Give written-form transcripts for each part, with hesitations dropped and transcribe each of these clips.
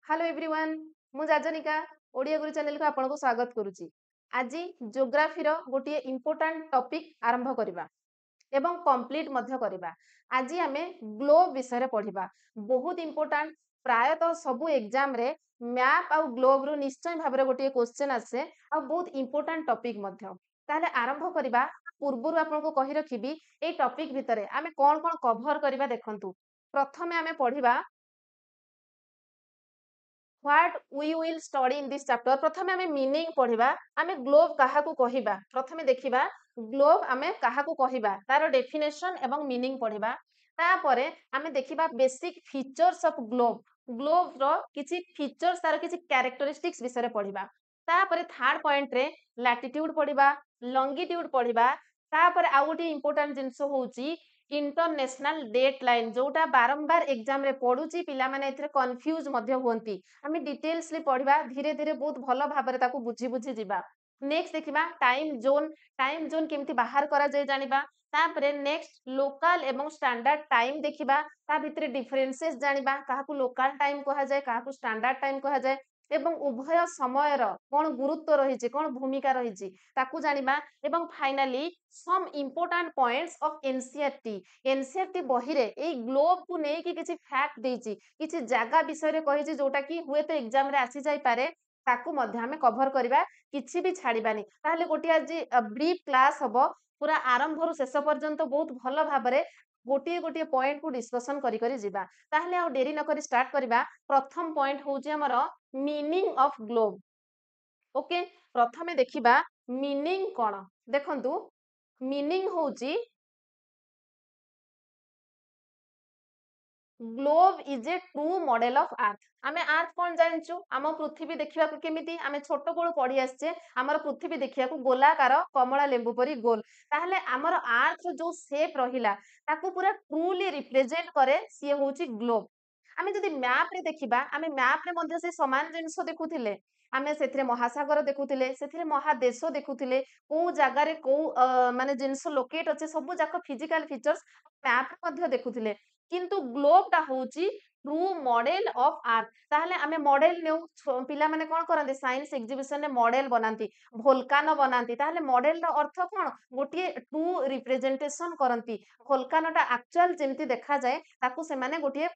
Hello everyone मु जाजनिका ओडिया गुरु channel को आपन को स्वागत करूची। आज जियोग्राफी रो गोटे इंपोर्टेंट टॉपिक आरंभ करबा एवं कंप्लीट मध्य करबा। आज आमे ग्लोब विषय पढ़िबा। बहुत इंपोर्टेंट प्राय तो सबु एग्जाम रे मैप और ग्लोब रो निश्चय भाबरे गोटे क्वेश्चन आसे आ बहुत इंपोर्टेंट टॉपिक मध्य। ताले आरंभ करबा पूर्वरु आपन को कहि रखिबी ए टॉपिक भितरे आमे कोन कोन कवर करबा देखंतु। प्रथमे आमे पढ़िबा what we will study in this chapter. प्रथमे आमे मीनिंग पढ़िबा। आमे ग्लोब काहाकू कहिबा प्रथमे देखिबा ग्लोब आमे काहाकू कहिबा तार डेफिनेशन एवं मीनिंग पढ़िबा। तापरे आमे देखिबा basic features of globe. Globe रो किछि फीचर्स तार किछि कैरेक्टरिस्टिक्स विषय पढ़िबा। तापरे थर्ड पॉइंट रे लैटिट्यूड पढ़िबा लॉन्गिट्यूड पढ़िबा। तापरे आ गोटे इंपोर्टेंट जिंस होउची इंटरनेशनल डेट लाइन जोटा बारंबार एग्जाम रे पढुची पिला माने एथरे कंफ्यूज मध्य होंती। आमे डिटेल्स ले पढ़िबा धीरे धीरे बहुत भलो भाबरे ताकू बुझी बुझी जिबा। नेक्स्ट देखिबा टाइम जोन केमती बाहर करा जाय जानिबा। तापरे नेक्स्ट लोकल एवं स्टैंडर्ड टाइम देखिबा ता भितरे डिफरेंसेस जानिबा काहाकू लोकल टाइम कहा जाय काहाकू स्टैंडर्ड टाइम कहा जाय एवं उभय समयर कोन गुरुत्व रहिछि कोन भूमिका रहिछि ताकू जानिबा। एवं finally some important points of NCERT. NCERT बही रे ए ग्लोब को नै कि किछि फैक्ट देछि किछि जागा विषय रे कहिछि जोटा कि हुए तो एग्जाम रे आसी जाय पारे ताकू मध्य हमें कवर करबा किछि भी छाड़ीबानी। ताहले गोटे आज ब्रीफ क्लास हबो पूरा आरंभ रु शेष पर्यंत बहुत भलो भाबरे गोटे गोटे पॉइंट को डिस्कशन करी करी जिबा। ताहले आ देरी न करी स्टार्ट करबा। प्रथम पॉइंट होउछि हमर मीनिंग ऑफ ग्लोब। ओके प्रथमे देखिबा मीनिंग कोन देखंतु। मीनिंग होउची globe is a true model of earth. आमे अर्थ कोन जानचु आम पृथ्वी देखिबा को केमिति आमे छोट बळु पढी आछे हमर पृथ्वी देखिया को गोलाकार कमला लेंबू परी गोल। ताहले हमर अर्थ जो शेप रहिला ताकू पूरा ट्रूली रिप्रेजेंट करे सी होउची ग्लोब। आमे जदि मैप रे देखिबा आमे मैप रे मध्ये से समान जिंस देखुथिले आमे सेथरे महासागर देखुथिले सेथरे महादेश देखुथिले को जागा रे को माने जिंस लोकेट अछि सब जाक फिजिकल फीचर्स मैप रे मध्ये देखुथिले। किंतु ग्लोब टा होउची ट्रू मॉडल ऑफ अर्थ। ताहले आमे मॉडल नेउ पिला माने कोन करंती साइंस एग्जीबिशन रे मॉडल बनांती वोल्कानो बनांती। ताहले मॉडल रो अर्थ कोन गोटे ट्रू रिप्रेजेंटेशन करंती वोल्कानो टा एक्चुअल जेंति देखा जाय ताकू से माने गोटे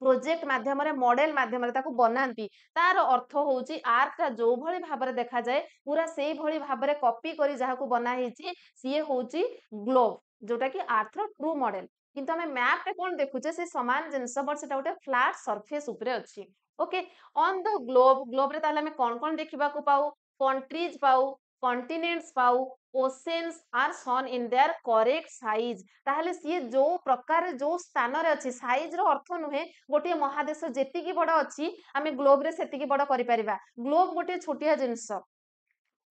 प्रोजेक्ट माध्यम रे मॉडल माध्यम रे ताकू बनांती। तार अर्थ होउची आर्थ का जो भली भाबरे देखा जाय पूरा सेही भली भाबरे कॉपी करी जाहाकू बना हेची सिए होउची ग्लोब जोटा कि आर्थ रो ट्रू मॉडल। किंतु हमें मैप रे कोन देखुचे से समान जिंस बट सेटा गोटे फ्लैट सरफेस ऊपरे अछि। ओके ऑन द ग्लोब रे ताले हमें कोन कोन देखिबा को पाऊ कंट्रीज पाऊ कॉन्टिनेंट्स पाऊ oceans are shown in their correct size. ताहले सिए जो प्रकार जो स्थान रे अछि साइज रो अर्थ नुहे गोटे महादेश जेतिकी बड़ अछि आमे ग्लोब रे सेतिकी बड़ करि परिबा। ग्लोब गोटे छोटिया जिंस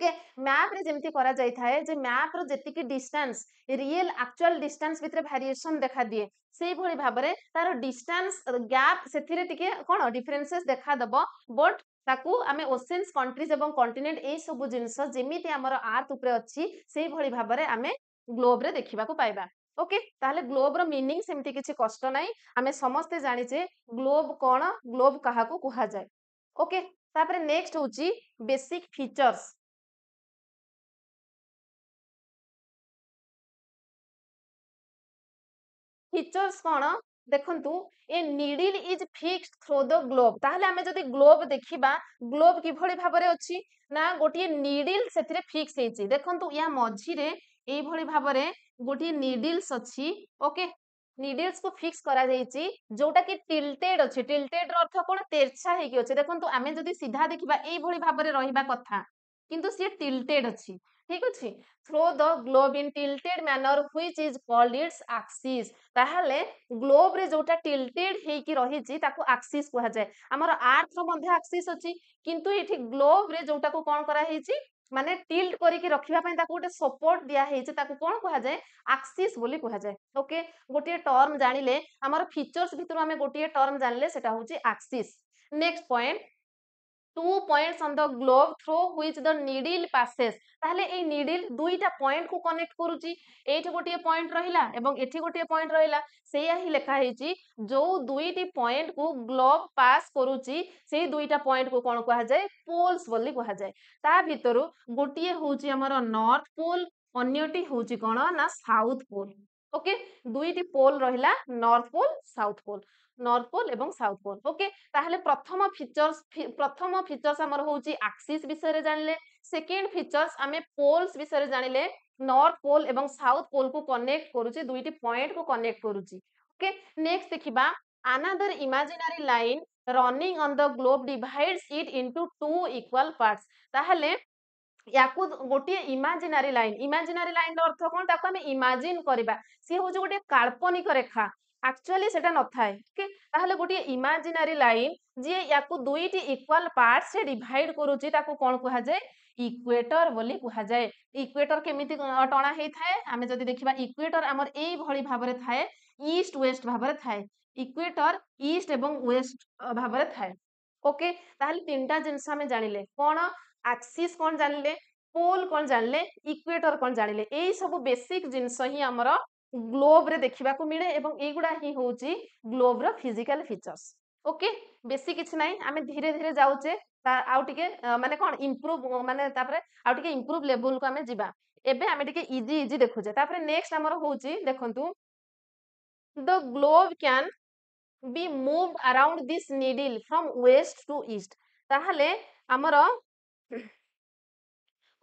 के मैप रे जेमती करा जाय थाए जे मैप रो जेतिकी डिस्टेंस रियल एक्चुअल डिस्टेंस भितरे वेरिएशन देखा दिए सेही भली भाबरे तार डिस्टेंस गैप सेथिरे टिके कोन डिफरेंसेस देखा दबो। बट ताकू आमे ओशेन्स कंट्रीज एवं कॉन्टिनेंट ए सब जिंस जेमिति हमर अर्थ ऊपर अछि सेही भली भाबरे आमे ग्लोब रे देखिबा को पाइबा। ओके ताहले ग्लोब रो मीनिंग सेमती किछि कष्ट नाही आमे समस्ते जानिचे ग्लोब कोन ग्लोब काहाकू कुहा जाय। ओके तापरे नेक्स्ट होची बेसिक फीचर्स। फीचर्स कोन देखंतु a needle is fixed through the globe. ताहले हमें जदि ग्लोब देखिबा ग्लोब कि भली भाबरे अछि ना गोटे नीडल सेथिरे फिक्स हेछि। देखंतु या मझी रे एई भली भाबरे गोटे नीडल्स अछि। ओके नीडल्स को फिक्स करा जायछि जोटा कि टिल्टेड अछि। टिल्टेड रो अर्थ कोन तेरछा हेकि अछि। देखंतु आमे जदि सीधा देखिबा एई भली भाबरे रहिबा कथा किंतु सी टिल्टेड अछि ठीक अछि। Through the globe in tilted manner which is called its axis. ताहले ग्लोब रे जोटा टिल्टेड हेकि रहिछि ताकू एक्सिस कहा जाय। हमर अर्थ रो मध्ये एक्सिस अछि किंतु एठी ग्लोब रे जोटा को कोन करा हेछि माने टिल्ट करी के रखिबा पय ताकू गोटे सपोर्ट दिया हेछि ताकू कोन कहा जाय एक्सिस बोली कहा जाय। ओके गोटे टर्म जानिले हमर फीचर्स भितरु हमें गोटे टर्म जानले सेटा होछि axis. Next point two points on the globe through which the needle passes ताहले ए नीडल दुईटा पॉइंट को कनेक्ट करूची एठी गोटे पॉइंट रहिला एवं एठी गोटे पॉइंट रहिला सेया ही लिखा हेची जो दुईटी पॉइंट को ग्लोब पास करूची से दुईटा पॉइंट को कोन कहा जाय पोल्स बोली कहा जाय ता भितरु गोटे होची हमर नॉर्थ पोल अन्यटी होची कोन ना साउथ पोल ओके दुईटी पोल रहिला north pole south pole north pole एवं साउथ पोल ओके ताहले प्रथम फीचर्स हमर होची एक्सिस विषय रे जानले सेकंड फीचर्स हमें पोल्स विषय रे जानिले नॉर्थ पोल एवं साउथ पोल को कनेक्ट करूची दुईटी पॉइंट को कनेक्ट करूची ओके नेक्स्ट देखिबा another imaginary line running on the globe divides it into two equal parts ताहले याकू गोटे इमेजिनरी लाइन अर्थ कोन ताको हमें इमेजिन करबा सी हो जो गोटे काल्पनिक रेखा एक्चुअली सेटा न थाए ओके ताहले गोटे इमेजिनरी लाइन जे याकू दुईटी इक्वल पार्ट से डिवाइड करूची ताको कोन कहा जाय इक्वेटर बोली कहा जाय इक्वेटर केमिति टणा हेई थाए आमे जदी देखिबा इक्वेटर हमर एई भଳି भाबरे थाए ईस्ट वेस्ट भाबरे थाए इक्वेटर ईस्ट एवं वेस्ट भाबरे थाए ओके ताहले तीनटा जिंस हमें जानिले कोन एक्सिस कोन जानिले पोल कोन जानिले इक्वेटर कोन जानिले एई सब बेसिक जिंस ही हमर ग्लोब रे देखिबा को मिले एवं एगुडा ही होची ग्लोब रो फिजिकल फीचर्स ओके बेसिक किछ नाही आमे धीरे धीरे जाउचे आउ टिके माने कोन इंप्रूव माने तापरे आउ टिके इंप्रूव लेवल को आमे जिबा एबे आमे टिके इजी इजी देखुचे तापरे नेक्स्ट हमर होची देखंतु the globe can be moved around this needle from west to east ताहले हमर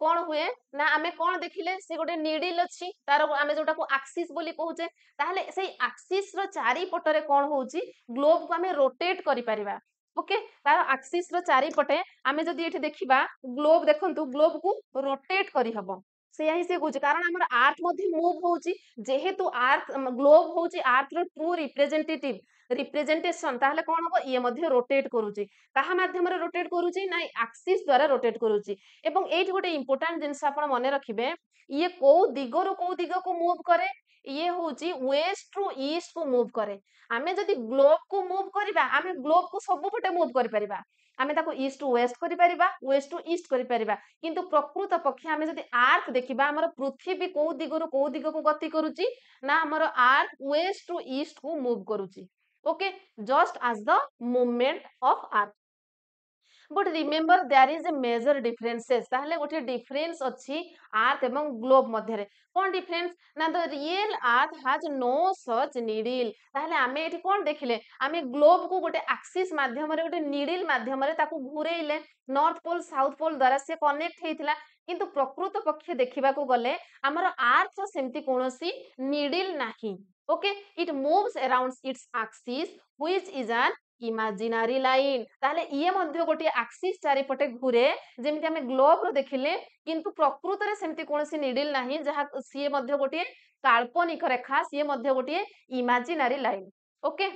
कौन हुए ना आमे कौन देखिले से गोटे नीडल अछि तार आमे जोटा को एक्सिस बोली कहूचे ताहले सेई एक्सिस रो चारि पटरे कौन होउची ग्लोब को आमे रोटेट करि परिबा ओके तार एक्सिस रो चारि पटे आमे जदी एठी देखिबा ग्लोब देखंतु ग्लोब को रोटेट करि हबो सेया ही से कहूची कारण हमर अर्थ मध्ये मूव होउची जेहेतु अर्थ ग्लोब होउची अर्थ रो ट्रू रिप्रेजेंटेटिव रिप्रेजेंटेशन ताहले कोन हबो ये मध्ये रोटेट करूची काहा माध्यम रे रोटेट करूची ना एक्सिस द्वारा रोटेट करूची एवं एठी गोटे इंपोर्टेंट जिंस आपण मने रखिबे ये को दिग को मूव करे ये होची वेस्ट टू ईस्ट को मूव करे आमे जदी ग्लोब को मूव करिबा आमे ग्लोब को सब पटे मूव करि परिबा आमे ताको ईस्ट टू वेस्ट करि परिबा वेस्ट टू ईस्ट करि परिबा किंतु प्रकृत पक्षे आमे जदी अर्थ देखिबा हमर पृथ्वी को दिग को गति करूची ना हमर अर्थ वेस्ट टू ईस्ट को मूव करूची okay just as the movement of earth but remember there is a major differences ताहले गोटे डिफरेंस अछि अर्थ एवं ग्लोब मध्य रे कोन डिफरेंस ना the real earth has no such needle ताहले आमे एठी कोन देखिले आमे ग्लोब को गोटे एक्सिस माध्यम रे गोटे नीडल माध्यम रे ताकू घुरेइले नॉर्थ पोल साउथ पोल द्वारा से कनेक्ट हेतिला किंतु प्रकृत पक्षे देखिबा को गले हमर अर्थ रो सेमति कोनोसी नीडल नाही okay it moves around its axis which is an imaginary line ताहले ये मध्य गोटे एक्सिस चारि पटे घुरे जेमिति हमें ग्लोब रो देखिले किंतु प्रकृत रे सेमति कोनोसी नीडल नाही जहा सिए मध्य गोटे काल्पनिक रेखा सिए मध्य गोटे इमेजिनरी लाइन ओके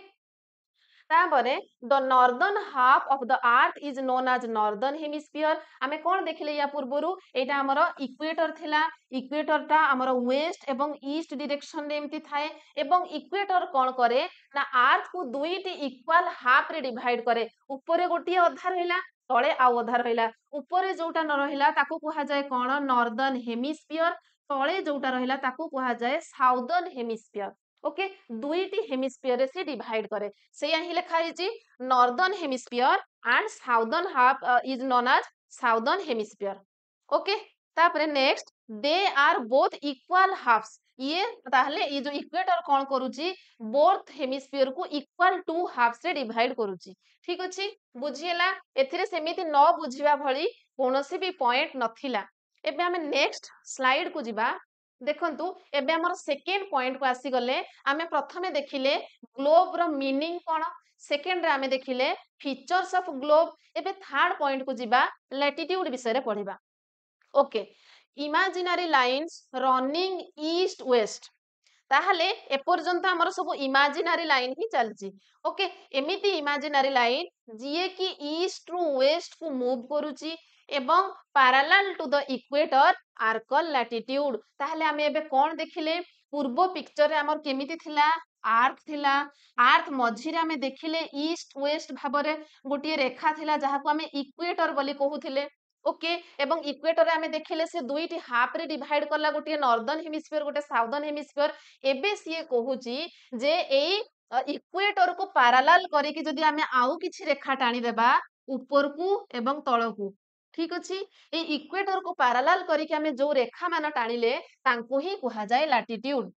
तापरे the northern half of the earth is known as northern hemisphere आमे कोन देखिले या पूर्वरु एटा हमर इक्वेटर थिला इक्वेटर ता हमर वेस्ट एवं ईस्ट डायरेक्शन रे एमति थाए एवं इक्वेटर कोन करे ना अर्थ को दुईटी इक्वल हाफ रे डिवाइड करे ऊपरे गोटी अधा रहिला तळे आ अधा रहिला ऊपरे जोटा न रहिला ताको कहा जाय कोन नॉर्दर्न हेमिस्फीयर तळे जोटा रहिला ताको कहा जाय साउदर्न हेमिस्फीयर ओके दुईटी हेमिस्फीयर से डिवाइड करे से यही लिखा है northern hemisphere and southern half is known as southern hemisphere okay तापरे next they are both equal halves ये ताहले ये जो इक्वेटर कोन करूची बोथ हेमिस्फीयर को इक्वल टू हाफ्स रे डिवाइड करूची ठीक अछि बुझियला एथिरे सेमिति न बुझिबा भली कोनोसी भी पॉइंट नथिला एबे हमें नेक्स्ट स्लाइड को जिबा देखंतु एबे हमर सेकेंड पॉइंट को आसी गले आमे प्रथमे देखिले ग्लोब रो मीनिंग कोन सेकेंड रे आमे देखिले फीचर्स ऑफ ग्लोब एबे थर्ड पॉइंट को जिबा लैटिट्यूड विषय रे पढिबा okay imaginary lines running east west ताहले ए पर्यंत हमर सब इमेजिनरी लाइन ही चलची ओके एमिति इमेजिनरी लाइन जिए कि ईस्ट टू वेस्ट को मूव करूची एवं parallel to the equator are called latitude ताहले हमें एबे कोन देखिले पूर्व पिक्चर रे हमर केमिति थिला आर्क थिला आर्क मझिरे आमे देखिले ईस्ट वेस्ट भाबरे गोटे रेखा थिला जहाको आमे इक्वेटर बोली कहूथिले ओके एवं इक्वेटर आमे देखिले से दुईटी हाफ रे डिवाइड करला गोटे नॉर्दर्न हेमिस्फीयर गोटे साउदर्न हेमिस्फीयर एबे सिए कहूची जे एई इक्वेटर को पैरेलल करी कि जदी आमे आउ किछि रेखा टाणी देबा ऊपर को एवं तळकू ठीक अछि ए इक्वेटर को पैरेलल करी कि आमे जो रेखा मान टाणीले तांको ही कुहा जाय लैटिट्यूड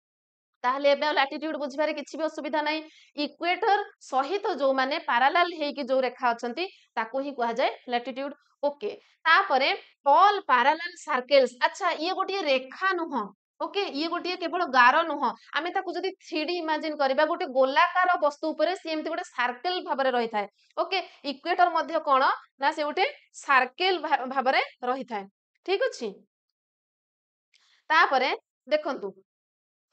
ताहले एबे लैटिट्यूड बुझिबारे किछि भी असुविधा नाही इक्वेटर सहित जो माने पैरेलल हेकी जो रेखा अछंती ताको ही कुहा जाय लैटिट्यूड ओके तापरे ऑल पैरेलल सर्कल्स अच्छा ये गोटे रेखा नुह ओके ये गोटे केवल गार नुह आमे ताको जदी 3D इमेजिन करबा गोटे गोलाकार वस्तु ऊपर से एमती गोटे सर्कल भाबरे रही थाए ओके इक्वेटर मध्य कोन ना से गोटे सर्कल भाबरे रही थाए ठीक अछि तापरे देखंतु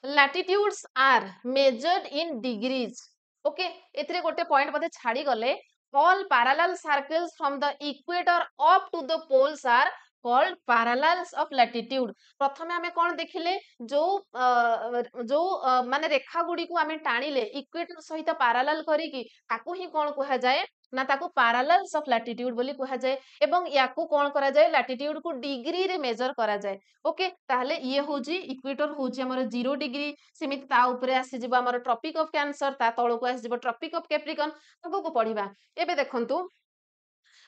latitudes are measured in degrees okay एथिरे गोटे पॉइंट बदे छाड़ी गले all parallel circles from the equator up to the poles are called parallels of latitude प्रथमे आमे कोन देखिले जो माने रेखा गुडी को आमे टाणीले इक्वेटर सहित पैरेलल करी कि ताको ही कोन कहा जाए ना ताको पैरेलल्स ऑफ लैटिट्यूड बोली कहा जाए एवं याकू कोन करा जाए लैटिट्यूड को डिग्री रे मेजर करा जाए ओके ताहले ये होजी इक्वेटर होजी हमर 0 डिग्री सेमिति ता ऊपरे आसी जिवो हमर ट्रॉपिक ऑफ कैंसर ता तळको आसी जिवो ट्रॉपिक ऑफ कैप्रिकॉर्न ताको को पढिबा एबे देखंतु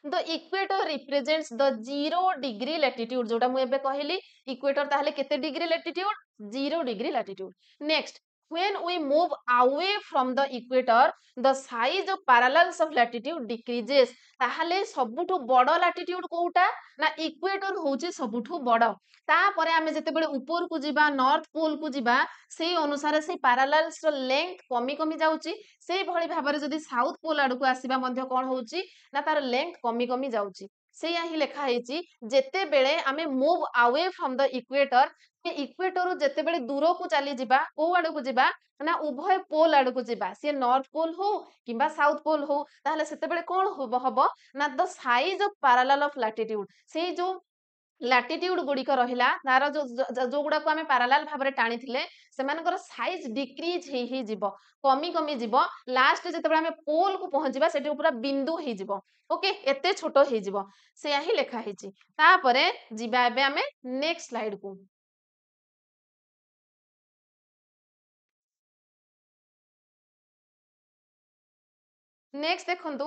the equator represents the 0 degree latitude जोटा मु एबे कहली इक्वेटर ताहले केते degree latitude 0 degree latitude next when we move away from the equator the size of parallels of latitude decreases ताहले सबुठु बड़ लैटिट्यूड कोउटा ना इक्वेटर होची सबुठु बड़ तापरे आमे जते बेले ऊपर को जिबा नॉर्थ पोल को जिबा सेही अनुसार से पैरेलल्स रो लेंथ कमी कमी जाउची सेही भली भाबरे जदी साउथ पोल आडू को आसीबा मध्ये कोन होउची ना तार लेंथ कमी कमी जाउची सेया ही लेखा हेची जेते बेले आमे move away from the equator equator जेते बेले दूर को चली जिबा को आडू को जिबा ना उभय पोल आडू को जिबा से नॉर्थ पोल हो किबा साउथ पोल हो ताहले सेते बेले कोन हबो ना the size of parallel of latitude से जो लैटिट्यूड गुड़िक रहिला तार जो गुड़ा को आमे पैरेलल भाबरे टाणी थिले सेमानकर साइज डिक्रीज ही जिवो कमी कमी जिवो लास्ट जेतेबे आमे पोल को पहुंचीबा सेठी पूरा बिंदु ही जिवो ओके एते छोटो ही जिवो से ही लेखा हिची तापरे जिबा एबे आमे नेक्स्ट स्लाइड को नेक्स्ट देखंतु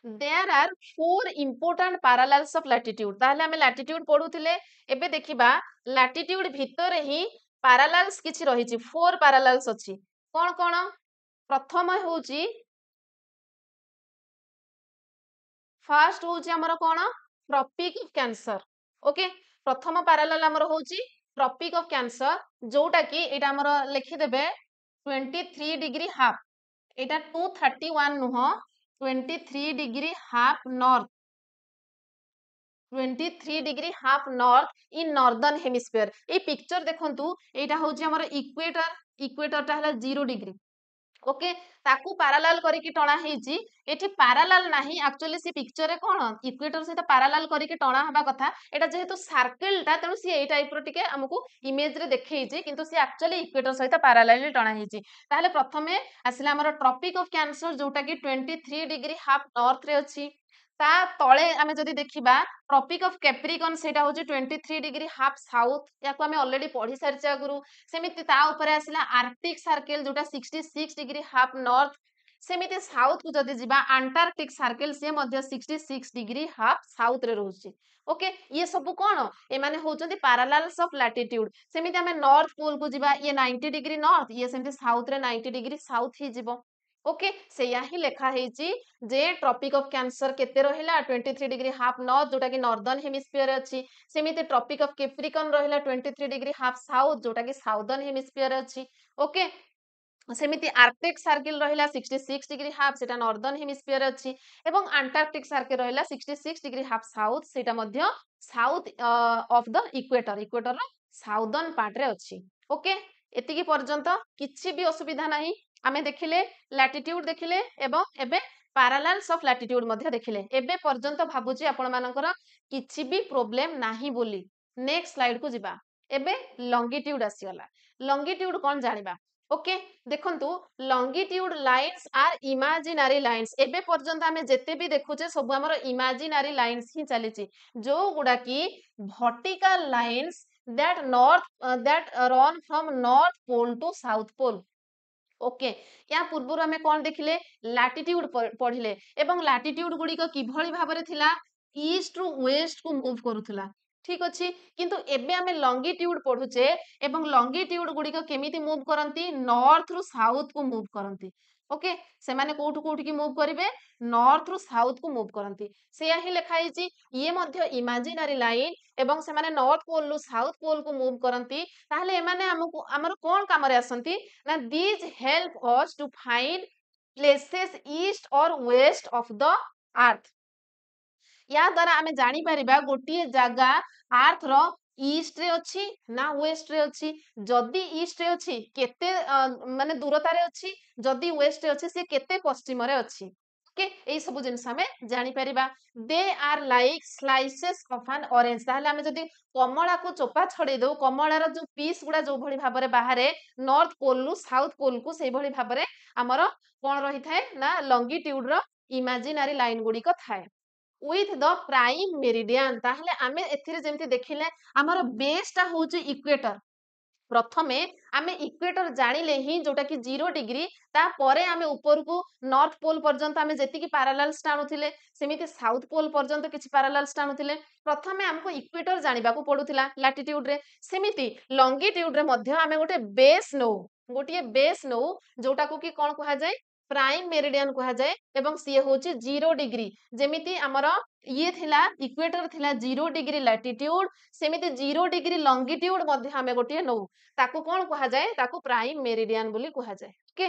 there are 4 important parallels of latitude ताहले हमें लैटिट्यूड पढुथिले एबे देखिबा लैटिट्यूड भितर ही पैरेलल्स किछि रहिछि 4 पैरेलल्स अछि कोन कोन प्रथम होउछि फर्स्ट होउछि हमर कोन ट्रॉपिक ऑफ कैंसर ओके प्रथम पैरेलल हमर होउछि ट्रॉपिक ऑफ कैंसर जोटा कि एटा हमर लिखि देबे 23 डिग्री हाफ एटा 231 नुह 23 degree half north 23 degree half north in northern hemisphere A picture देखंतु एटा होउची हमर इक्वेटर इक्वेटर ता हला 0 डिग्री ओके ताकू पैरेलल करी कि टणा हेची एठी पैरेलल नाही एक्चुअली सी पिक्चर रे कोन इक्वेटर से पैरेलल करी कि टणा हबा कथा एटा जेहेतु सर्कल ता तेनु सी ए टाइप रो टिके हमकु इमेज रे देखैची किंतु सी एक्चुअली इक्वेटर सहित पैरेलल टणा हेची ताहले प्रथमे आसिला हमर ट्रॉपिक ऑफ कैंसर जोटा कि 23 डिग्री हाफ नॉर्थ रे अछि ता तळे आमे जदी देखिबा ट्रॉपिक ऑफ कैप्रिकॉर्न सेटा होची 23 डिग्री हाफ साउथ याको आमे ऑलरेडी पढी सारचा गुरु सेमिति ता ऊपर आसिला आर्कटिक सर्कल जोटा 66 डिग्री हाफ नॉर्थ सेमिति साउथ को जदी जिबा अंटार्कटिक सर्कल से मध्य 66 डिग्री हाफ साउथ रे रहउची ओके ये सब कोन ए माने होचंती पैरेलल्स ऑफ लैटिट्यूड सेमिति आमे नॉर्थ पोल को जिबा ये 90 डिग्री नॉर्थ ये सेमिति साउथ रे 90 डिग्री साउथ ही जिवो ओके से ही लेखा हेची जे ट्रॉपिक ऑफ कैंसर केते रहिला 23 डिग्री हाफ नॉर्थ जोटा कि नॉर्दर्न हेमिस्फीयर अछि सेमिति ट्रॉपिक ऑफ कैप्रिकॉर्न रहिला 23 डिग्री हाफ साउथ जोटा कि साउदर्न हेमिस्फीयर अछि ओके सेमिति आर्कटिक सर्कल रहिला 66 डिग्री हाफ सेटा नॉर्दर्न हेमिस्फीयर अछि एवं अंटार्कटिक सर्कल रहिला 66 डिग्री हाफ साउथ सेटा मध्य south of the equator equator रो साउदर्न पार्ट रे अछि ओके एतिकी पर्यंत किछि भी असुविधा नाही आमे देखिले लैटिट्यूड देखिले एवं एबे पैरेलल्स ऑफ लैटिट्यूड मध्ये देखिले एबे पर्यंत भाबुची आपण मानकर किछि भी प्रॉब्लम नाही बोली नेक्स्ट स्लाइड को जिबा एबे लॉन्गिट्यूड आसीगला लंगिट्यूड कौन जानिबा ओके देखंतु लंगिट्यूड लाइन्स आर इमेजिनरी लाइन्स एबे पर्यंत आमे जेते भी देखुचे सब हमर इमेजिनरी लाइन्स ही चलीची जो गुडा की vertical lines that run from north pole to south pole okay या पूर्व आम कौन देखिले लाटिट्यूड पढ़िले एवं लाटिट्यूड गुड़िक किभଳି भाबरे थिला ईस्ट रु वेस्ट को मूव करूथला ठीक अछि किंतु एबे आमे लंगिट्यूड पढ़ुचे एवं लंगिट्यूड गुड़िक केमिति मूव करंती नॉर्थ रु साउथ को मूव करंती ओके से माने कोठु कोठि की मूव करिवे नॉर्थ रु साउथ को मूव करंती सेया ही लिखा हिची ये मध्य इमेजिनरी लाइन एवं से माने नॉर्थ पोल रु साउथ पोल को मूव करंती ताहले एमाने हमकु हमर कोन कामरे आसंती ना these help us to find places east or west of the earth या द्वारा आमे जानी परिबा गोटिए जागा अर्थ रो ईस्ट रे अछि ना वेस्ट रे अछि जदी ईस्ट रे अछि केते माने दूरता रे अछि जदी वेस्ट रे अछि से केते पश्चिम रे अछि ओके एई सब जिंस हमें जानी परिबा they are like slices of an orange ताहले आमे जदी कमला को चोपा छडे दो कमला रो जो पीस गुडा जो भଳି भाबरे बाहरे नॉर्थ पोल रु साउथ पोल को सेई भଳି भाबरे हमर कोन रही थाए ना लंगिट्यूड रो इमेजिनरी लाइन गुडी को थाए with the prime meridian ताहले आमे एथिरे जेमति देखिले हमर बेसटा होउची इक्वेटर प्रथमे आमे इक्वेटर जानिले ही जोटा कि 0 डिग्री ता परे आमे ऊपर को नॉर्थ पोल पर्यंत आमे जेति की पैरेलल टाणुथिले सेमिति साउथ पोल पर्यंत किछि पैरेलल टाणुथिले प्रथमे हमको इक्वेटर जानिबा को पडुथिला लैटिट्यूड रे सेमिति लॉन्गिट्यूड रे मध्य आमे गोटे बेस नो जोटा को कि कोन कहा जाय प्राइम मेरिडियन कहा जाए एवं सी होची 0 डिग्री जेमिति हमर ये थिला इक्वेटर थिला 0 डिग्री लैटिट्यूड सेमिति 0 डिग्री लॉन्गिट्यूड मध्य हमें गोटे नौ ताको कोन कहा जाए ताको प्राइम मेरिडियन बोली कहा जाए okay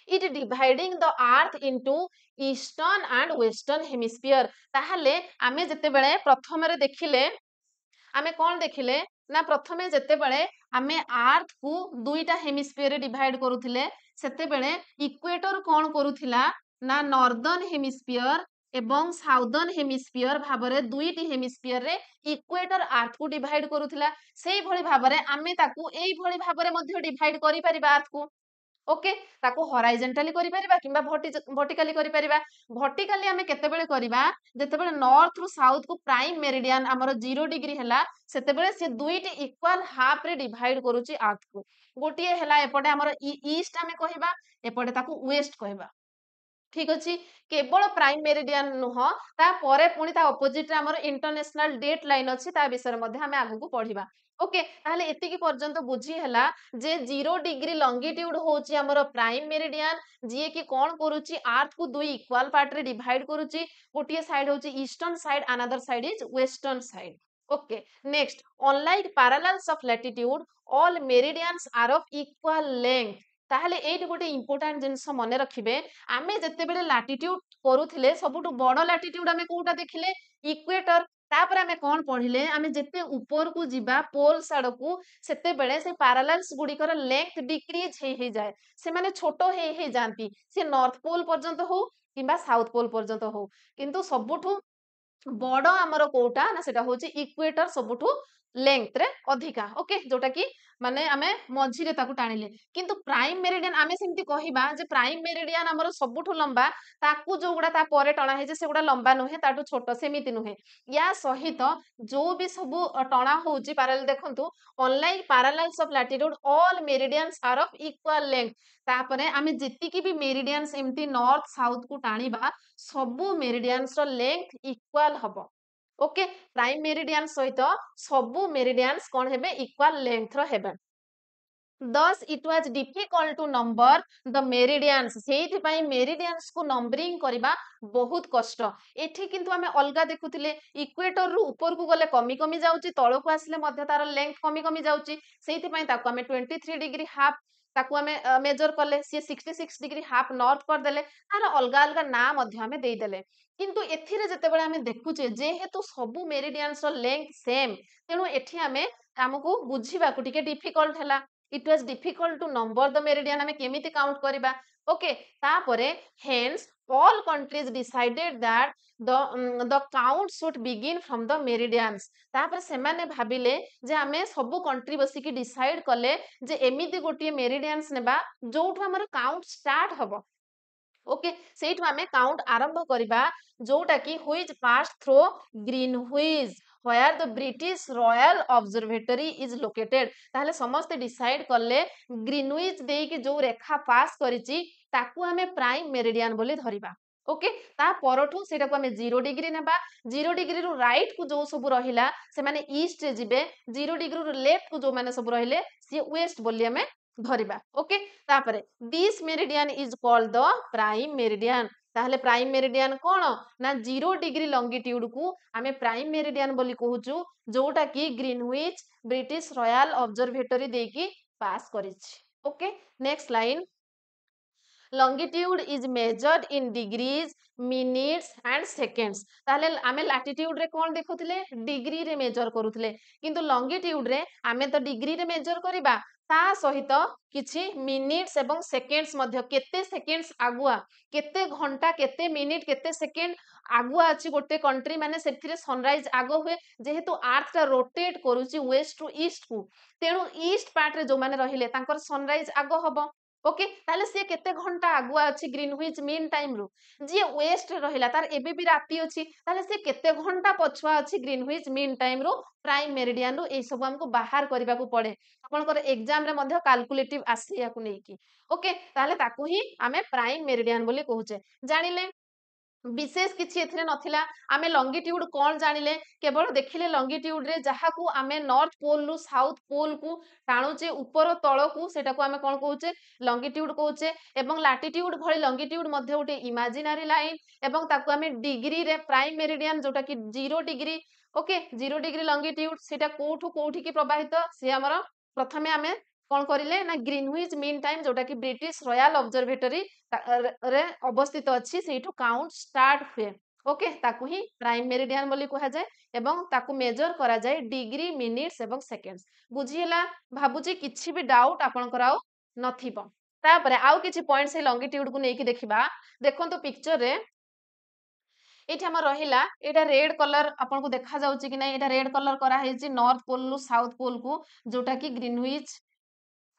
it dividing the earth into eastern and western hemisphere ताहले आमे जते बेले प्रथम रे देखिले आमे कोन देखिले ना प्रथमे जते बेले आमे अर्थ को दुईटा हेमिस्फीयर रे डिवाइड करूथिले सेते बेले इक्वेटर कोन करूथिला ना नॉर्दर्न हेमिस्फीयर एवं साउदर्न हेमिस्फीयर भाबरे दुईटी हेमिस्फीयर रे इक्वेटर अर्थ को डिवाइड करूथिला सेई भଳି भाबरे आमे ताकू एई भଳି भाबरे मध्ये डिवाइड करि परिबा अर्थ को ओके ताको हॉराइजॉन्टली करि परिबा किबा वर्टिकली करि परिबा वर्टिकली हमें केतेबेले करिबा जेतेबेले नॉर्थ रु साउथ को प्राइम मेरिडियन हमर 0 डिग्री हला सेतेबेले से दुईटी इक्वल हाफ रे डिवाइड करूची अर्थ को गोटिए हला एपटे हमर ईस्ट हमें कहिबा एपटे ताको वेस्ट कहिबा ठीक अछि केवल प्राइम मेरिडियन नुह ता परे पुनी ता ऑपोजिट रे हमर इंटरनेशनल डेट लाइन अछि ता विषय मध्ये हमें आगु को पढिबा ओके ताहले एतिकी पर्यंत बुझी हला जे 0 डिग्री लॉन्गिट्यूड होची हमर प्राइम मेरिडियन जिए कि कोन करूची अर्थ को दुई इक्वल पार्ट रे डिवाइड करूची गोटिए साइड होची eastern side another side is western side okay next unlike parallels of latitude all meridians are of equal length ताहले एट गोटे इंपोर्टेंट जिनस मन रखिबे आमे जत्ते बेले लैटिट्यूड करूथिले सबुटु बड़ लैटिट्यूड आमे कोउटा देखिले इक्वेटर तापर आमे कोन पढिले आमे जत्ते ऊपर को जिबा पोल साइड को सेते बेले से पैरेलल्स गुडी कर लेंथ डिक्रीज हे जाए से माने छोटो हे जानती से नॉर्थ पोल पर्यंत हो किबा साउथ पोल पर्यंत हो किंतु सबुठु बड़ आमर कोटा ना सेटा होची इक्वेटर सबुठु लेंथ रे अधिका ओके जोटा की माने आमे मझिरे ताकू टाणिले किंतु प्राइम मेरिडियन आमे सेमती कहिबा जे प्राइम मेरिडियन हमर सबुठु लंबा ताकू जो गुडा ता परे टणा हे जे से गुडा लंबा नुहे ताटू छोटो सेमिति नुहे या सहित जो भी सब टणा होउची पैरेलल देखंतु unlike parallels of latitude all meridians are of equal length तापरे आमे जेति की भी मेरिडियंस एमती नॉर्थ साउथ को टाणीबा सबु मेरिडियंस रो लेंथ इक्वल हबो ओके प्राइम मेरिडियन सहित सबु मेरिडियंस कोन हेबे इक्वल लेंथ रो हेबे thus it was difficult to number the meridians सेइथि पई मेरिडियंस को नंबरिंग करबा बहुत कष्ट एठी किंतु हमें अलगा देखुथिले इक्वेटर रु ऊपर को गले कमी कमी जाउची तळ को आसले मध्य तार लेंथ कमी कमी जाउची सेइथि पई ताको हमें 23 डिग्री हाफ ताको हमें मेजर करले सी 66 डिग्री हाफ नॉर्थ कर देले तार अलगा अलगा ना मध्य हमें दे देले किंतु एथिरे जते बेले हमें देखुचे जे हेतु सबु मेरिडियंस रो लेंथ सेम तेनु एठी हमें हमको बुझीबा को टिके डिफिकल्ट हला it was difficult to number the meridian हमें केमिति काउंट करबा ओके तापरे hence all countries decided that the count should begin from the meridians. तापर सेमाने भाबिले जे आमे सबु कंट्री बसिकी डिसाइड कले जे एमिति गोटे मेरिडियंस नेबा जोठु हमर काउंट स्टार्ट हबो ओके सेठु आमे काउंट आरंभ करिबा जोटा की which pass through Greenwich where the British Royal Observatory is located ताहले समस्त डिसाइड करले ग्रीनविच देई कि जो रेखा पास करिछि ताकू आमे प्राइम मेरिडियन बोली धरिबा ओके ता परठू सेटा को आमे 0 डिग्री नेबा 0 डिग्री रु राइट को जो सब रहिला से माने ईस्ट रे जिबे 0 डिग्री रु लेफ्ट को जो माने सब रहिले से वेस्ट बोली आमे धरिबा ओके तापरे this meridian is called the prime meridian ताहले प्राइम मेरिडियन कोन ना 0 डिग्री लॉन्गिट्यूड को आमे प्राइम मेरिडियन बोली कहूचु जोटा की ग्रीनविच ब्रिटिश रॉयल ऑब्जर्वेटरी देकी पास करिछि okay next line longitude is measured in degrees minutes and seconds ताहले आमे लैटिट्यूड रे कोन देखुथिले डिग्री रे मेजर करूथिले किंतु लॉन्गिट्यूड रे आमे तो डिग्री रे मेजर करिबा ता सहित किछि मिनिट्स एवं सेकेंड्स मध्य केते सेकेंड्स आगुआ केते घंटा केते मिनिट केते सेकेंड आगुआ अछि गोटे कंट्री माने सेथिरे सनराइज आगो हुए जेहेतु अर्थ ता रोटेट करूची वेस्ट टू ईस्ट को तेणु ईस्ट पार्ट रे जो माने रहिले तांकर सनराइज आगो हबो ओके ताले से केते घंटा आगुआ अछि ग्रीनविच मीन टाइम रु जे वेस्ट रहिला तार एबे भी राती अछि ताले से केते घंटा पछुआ अछि ग्रीनविच मीन टाइम रु प्राइम मेरिडियन रु ए सब हमको बाहर करिबा को पड़े आपनकर एग्जाम रे मध्ये कैलकुलेटिव आसी याकू नै की ओके ताले ताकू ही आमे प्राइम मेरिडियन बोली कहूचे जानिले विशेष किछि एथिरे नथिला आमे लॉन्गिट्यूड कोन जानिले केवल देखिले लॉन्गिट्यूड रे जहा को आमे नॉर्थ पोल रु साउथ पोल को टाणुचे ऊपर तळ को सेटा को आमे कोन कहूचे लॉन्गिट्यूड कहूचे एवं लैटिट्यूड भଳି लॉन्गिट्यूड मध्ये उटे इमेजिनरी लाइन एवं ताको आमे डिग्री रे प्राइम मेरिडियन जोटा कि 0 डिग्री ओके 0 डिग्री लॉन्गिट्यूड सेटा कोठु कोठी की प्रवाहित से हमर प्रथमे आमे कोन करिले ना ग्रीनविच मीन टाइम जोटा कि ब्रिटिश रॉयल ऑब्जर्वेटरी रे अवस्थित अछि सेठु काउंट स्टार्ट हुए ओके ताकू ही प्राइम मेरिडियन बोली कहा जाए एवं ताकू मेजर करा जाए डिग्री मिनिट्स एवं सेकेंड्स बुझिला भाबुची किछि भी डाउट आपनकर आउ नथिबो तापरे आउ किछि पॉइंट से लॉन्गिट्यूड को नेकी देखिबा देखंतु पिक्चर रे एठी हमर रहिला एटा रेड कलर आपन को देखा जाउची कि नै एटा रेड कलर करा हेची नॉर्थ पोल रु साउथ पोल को जोटा कि ग्रीनविच